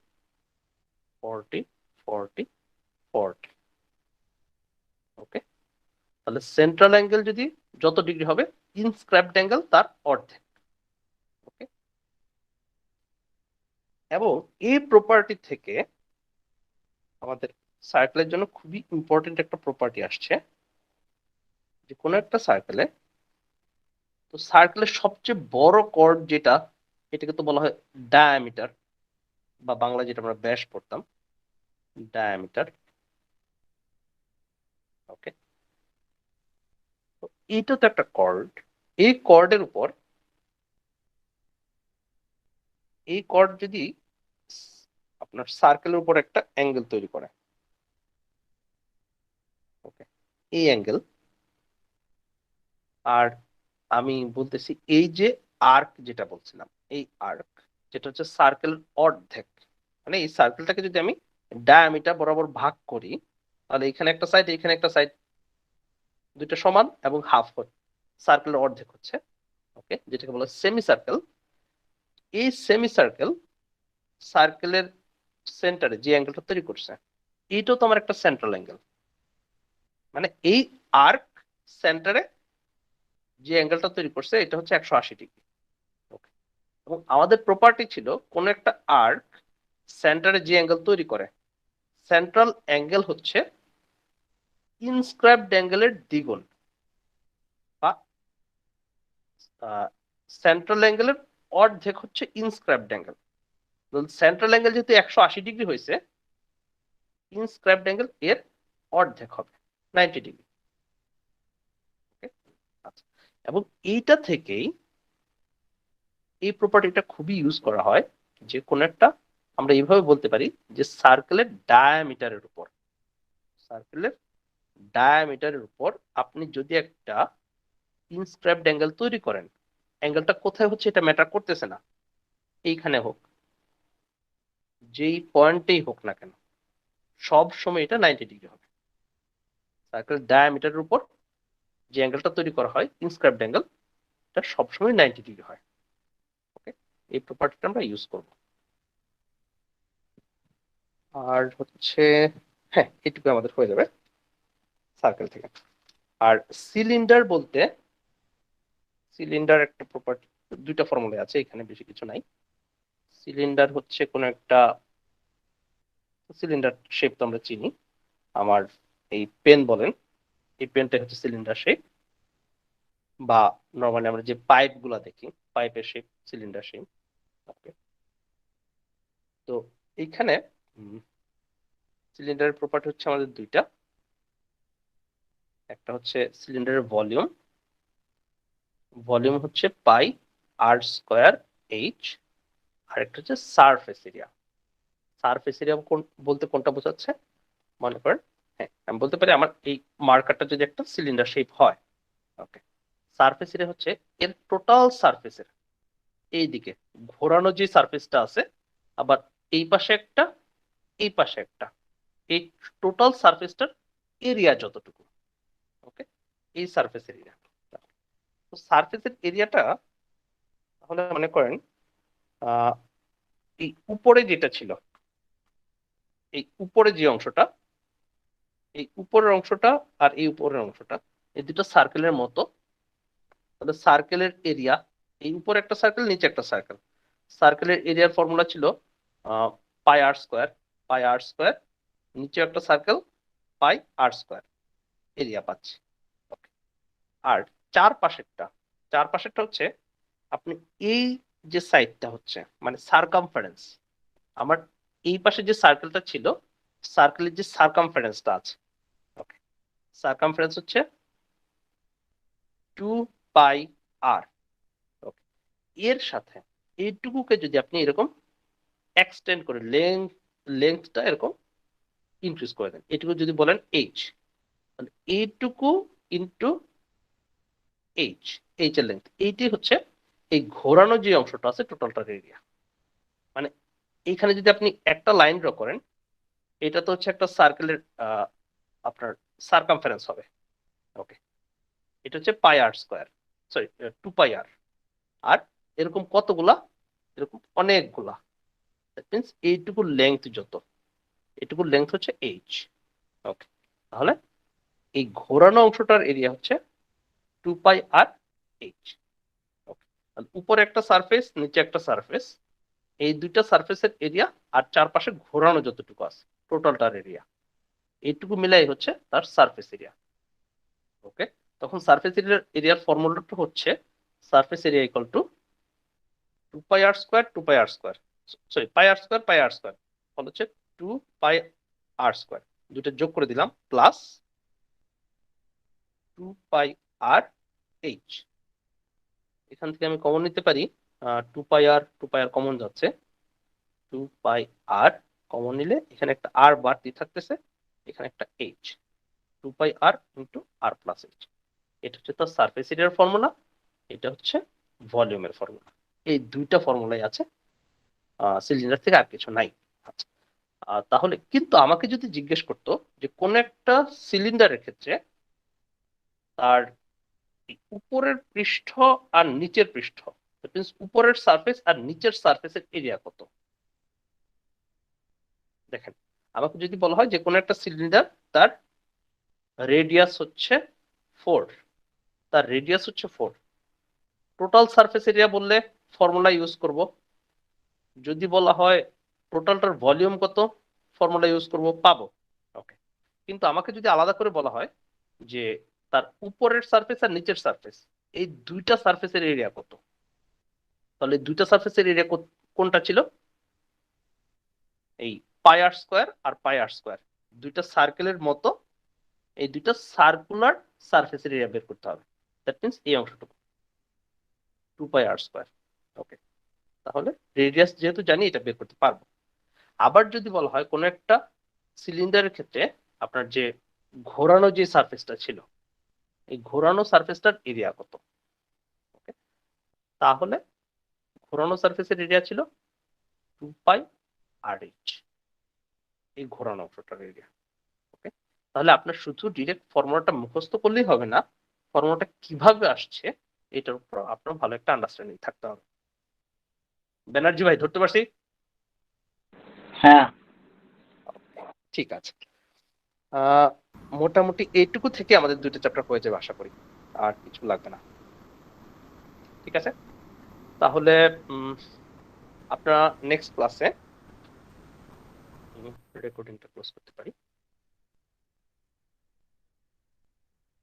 [SPEAKER 1] 40 40 40। ওকে, তাহলে সেন্ট্রাল অ্যাঙ্গেল যদি যত ডিগ্রি হবে, ইনস্ক্রাইবড অ্যাঙ্গেল তার অর্ধেক। ওকে, এবং এই প্রপার্টি থেকে আমাদের সার্কেলের জন্য খুবই ইম্পর্টেন্ট একটা প্রপার্টি আসছে, যে কোনো একটা সার্কেলে, তো সার্কেলের সবচেয়ে বড় কর্ড যেটা, এটাকে তো বলা হয় ডায়ামিটার, বা বাংলা যেটা আমরা ব্যাস পড়তাম, ডায়ামিটার। ওকে, তো এইটা তো একটা কর্ড। এই কর্ডের উপর, এই কর্ড যদি আপনার সার্কেলের উপর একটা অ্যাঙ্গেল তৈরি করে, ওকে, এই অ্যাঙ্গেল, আর আমি বলতেছি এই যে আর্ক যেটা বলছিলাম, এই আর্ক যেটা হচ্ছে সার্কেল অর্ধেক, মানে এই সার্কেলটাকে যদি আমি ডায়ামিটার বরাবর ভাগ করি, তাহলে এখানে একটা সাইড, এখানে একটা সাইড, দুইটা সমান এবং হাফ সার্কেলের অর্ধেক হচ্ছে। ওকে, যেটাকে বলা সেমি সার্কেল। এই সেমি সার্কেল সার্কেলের সেন্টারে যে অ্যাঙ্গেলটা তৈরি করছে, এইটাও তো আমার একটা সেন্ট্রাল অ্যাঙ্গেল। মানে এই আর্ক সেন্টারে যে অ্যাঙ্গেলটা তৈরি করছে, এটা হচ্ছে 180 ডিগ্রি। ওকে, এবং আমাদের প্রপার্টি ছিল, কোন একটা আর্ক সেন্টারে যে অ্যাঙ্গেল তৈরি করে, সেন্ট্রাল অ্যাঙ্গেল হচ্ছে ইনস্ক্রাইবড অ্যাঙ্গেলের দ্বিগুণ, বা সেন্ট্রাল অ্যাঙ্গেলের অর্ধেক হচ্ছে ইনস্ক্রাইবড অ্যাঙ্গেল। সেন্ট্রাল অ্যাঙ্গেল যেহেতু 180 ডিগ্রি হয়েছে, ইনস্ক্রাইবড অ্যাঙ্গেল এর অর্ধেক হবে 90 ডিগ্রি। আচ্ছা, এবং এইটা থেকেই এই প্রপার্টিটা খুবই ইউজ করা হয়, যে কোন একটা, আমরা এইভাবে বলতে পারি যে সার্কেলের ডায়ামিটারের উপর, সার্কেলের ডায়ামিটারের উপর আপনি যদি একটা ইনস্ক্রাইবড অ্যাঙ্গেল তৈরি করেন, অ্যাঙ্গেলটা কোথায় হচ্ছে এটা ম্যাটার করতেছে না, এইখানে হোক, যেই পয়েন্টেই হোক না কেন, সব সময় এটা 90 ডিগ্রি হবে। সার্কেলের ডায়ামিটারের উপর যে অ্যাঙ্গেলটা তৈরি করা হয় ইনস্ক্রাইবড অ্যাঙ্গেল, এটা সবসময় 90 ডিগ্রি হয়। ওকে, এই প্রপার্টিটা আমরা ইউজ করব। আর হচ্ছে হ্যাঁ, এটুকু আমাদের হয়ে যাবে সার্কেল থেকে। আর সিলিন্ডার বলতে, সিলিন্ডার একটা প্রপার্টি, দুইটা ফর্মুলা আছে, এখানে বেশি কিছু নাই। সিলিন্ডার হচ্ছে কোন একটা সিলিন্ডার শেপ তো আমরা চিনি, আমার এই পেন বলেন, এই পেনটা হচ্ছে সিলিন্ডার শেপ, বা নর্মালি আমরা যে পাইপ গুলা দেখি পাইপের শেপ সিলিন্ডার শেপ। ওকে, তো এইখানে সিলিন্ডারের প্রপার্টি হচ্ছে আমাদের দুইটা, একটা হচ্ছে সিলিন্ডারের ভলিউম, ভলিউম হচ্ছে পাই আর স্কোয়ার এইচ, আর একটা হচ্ছে সারফেস এরিয়া। সারফেস এরিয়া বলতে কোনটা বোঝাচ্ছে, মনে করেন হ্যাঁ আমি বলতে পারি আমার এই মার্কারটা যদি একটা সিলিন্ডার শেপ হয়, ওকে, সারফেস এরিয়া হচ্ছে এর টোটাল সারফেসের এই দিকে ঘোরানো যে সারফেসটা আছে, আবার এই পাশে একটা, এই পাশে একটা, এই টোটাল সারফেসটার এরিয়া যতটুকু। ওকে, এই সারফেস এরিয়া। তো সারফেসের এরিয়াটা তাহলে মনে করেন এই উপরে যেটা ছিল, এই উপরে যে অংশটা, এই উপরের অংশটা আর এই উপরের অংশটা, এই দুটো সার্কেলের মতো। তাহলে সার্কেলের এরিয়া, এই উপরে একটা সার্কেল নিচে একটা সার্কেল, সার্কেলের এরিয়ার ফর্মুলা ছিল পাই R square, pi R square, নিচে একটা সার্কেল পাই আর স্কোয়ার, এরিয়া পাচ্ছি। আর চারপাশেরটা, চারপাশেরটা হচ্ছে আপনি এই যে সাইডটা হচ্ছে মানে সারকামফারেন্স, আমার এই পাশে যে সার্কেলটা ছিল সার্কেলের যে সারকামফারেন্সটা আছে, ওকে, সারকামফারেন্স হচ্ছে 2 পাই আর। ওকে, এর সাথে এইটুকুকে যদি আপনি এরকম এক্সটেন্ড করে লেন্থটা এরকম ইনক্রিজ করে দেন, এটুকু যদি বলেন এইচ, তাহলে এইটুকু ইন্টু এইচ, এইচ এর লেন্থ, এইটি হচ্ছে এই ঘোরানো যে অংশটা আছে টোটালটার এরিয়া। মানে এইখানে যদি আপনি একটা লাইন ড্র করেন, এটা তো হচ্ছে একটা সার্কেলের আপনার সারকামফারেন্স হবে। ওকে, এটা হচ্ছে পাই আর স্কোয়ার, সরি 2 পাই আর, আর এরকম কতগুলা, এরকম অনেকগুলা, দ্যাট মিন্স এইটুকু লেংথ যত, এইটুকু লেংথ হচ্ছে এইচ। ওকে, তাহলে এই ঘোরানো অংশটার এরিয়া হচ্ছে 2 পাই আর এইচ। ওকে, উপরে একটা সারফেস নিচে একটা সারফেস, এই দুইটা সারফেসের এরিয়া আর চারপাশে ঘোরানো যতটুকু আছে টোটালটার এরিয়া, এইটুকু মিলাই হচ্ছে তার সারফেস এরিয়া। ওকে, তখন সারফেস এরিয়ার ফর্মুলাটা হচ্ছে surface area equal to 2 pi R square, 2 pi R square, sorry pi R square, pi R square হচ্ছে 2 পাই আর স্কোয়ার, দুটো যোগ করে দিলাম প্লাস 2 পাই আর এইচ। এখান থেকে আমি কমন নিতে পারি 2 পাই আর, 2 পাই আর কমন যাচ্ছে, 2 পাই আর কমন নিলে এখানে একটা আর বাড়তি থাকতেছে, এখানে একটা এইচ, 2 পাই আর ইন্টু আর প্লাস এইচ। এটা হচ্ছে তার সারফেস এরিয়ার ফর্মুলা, এটা হচ্ছে ভলিউমের ফর্মুলা। এই দুইটা ফর্মুলাই আছে, সিলিন্ডার থেকে আর কিছু নাই। আচ্ছা, তাহলে কিন্তু আমাকে যদি জিজ্ঞেস করতো যে কোন একটা সিলিন্ডারের ক্ষেত্রে তার উপরের পৃষ্ঠ আর নিচের পৃষ্ঠ, উপরের সারফেস আর নিচের সারফেসের এরিয়া কত, দেখেন আমাকে যদি বলা হয় যে কোন একটা সিলিন্ডার তার রেডিয়াস হচ্ছে 4, তার রেডিয়াস হচ্ছে 4, টোটাল সারফেস এরিয়া বললে ফর্মুলা ইউজ করব, যদি বলা হয় টোটালটার ভলিউম কত ফর্মুলা ইউজ করব, পাবো। ওকে, কিন্তু আমাকে যদি আলাদা করে বলা হয় যে তার উপরের সারফেস আর নিচের সারফেস, এই দুইটা সারফেসের এরিয়া কত, তাহলে দুইটা সারফেসের এরিয়া কোনটা ছিল, এই পাই আর স্কোয়ার আর পাই আর স্কোয়ার, দুইটা সার্কেলের মতো, এই দুইটা সার্কুলার সারফেসের এরিয়া বের করতে হবে, দ্যাট মিন্স এই অংশটুকু 2 পাই আর স্কোয়ার। ওকে, তাহলে রেডিয়াস যেহেতু জানি এটা বের করতে পারবো। আবার যদি বলা হয় কোন একটা সিলিন্ডারের ক্ষেত্রে আপনার যে ঘোরানো যে সারফেসটা ছিল, এই ঘোরানো সারফেসটার এরিয়া কত, ওকে, তাহলে ঘোরানো সারফেসের এরিয়া ছিল 2 পাই আর এইচ, এই ঘোরানো অংশটার এরিয়া। ওকে, তাহলে আপনার শুধু ডিরেক্ট ফর্মুলাটা মুখস্থ করলেই হবে না, ফর্মুলাটা কিভাবে আসছে এটার উপর আপনার ভালো একটা আন্ডারস্ট্যান্ডিং থাকতে হবে। ব্যানার্জি ভাই ধরতে পারছি?
[SPEAKER 5] হ্যাঁ।
[SPEAKER 1] ঠিক আছে, মোটামুটি এইটুকু থেকে আমাদের 2টা চ্যাপ্টার হয়ে যাবে আশা করি, আর কিছু লাগবে না। ঠিক আছে, তাহলে আপনারা নেক্সট ক্লাসে রেকর্ডিংটা ক্লোজ করতে পারি।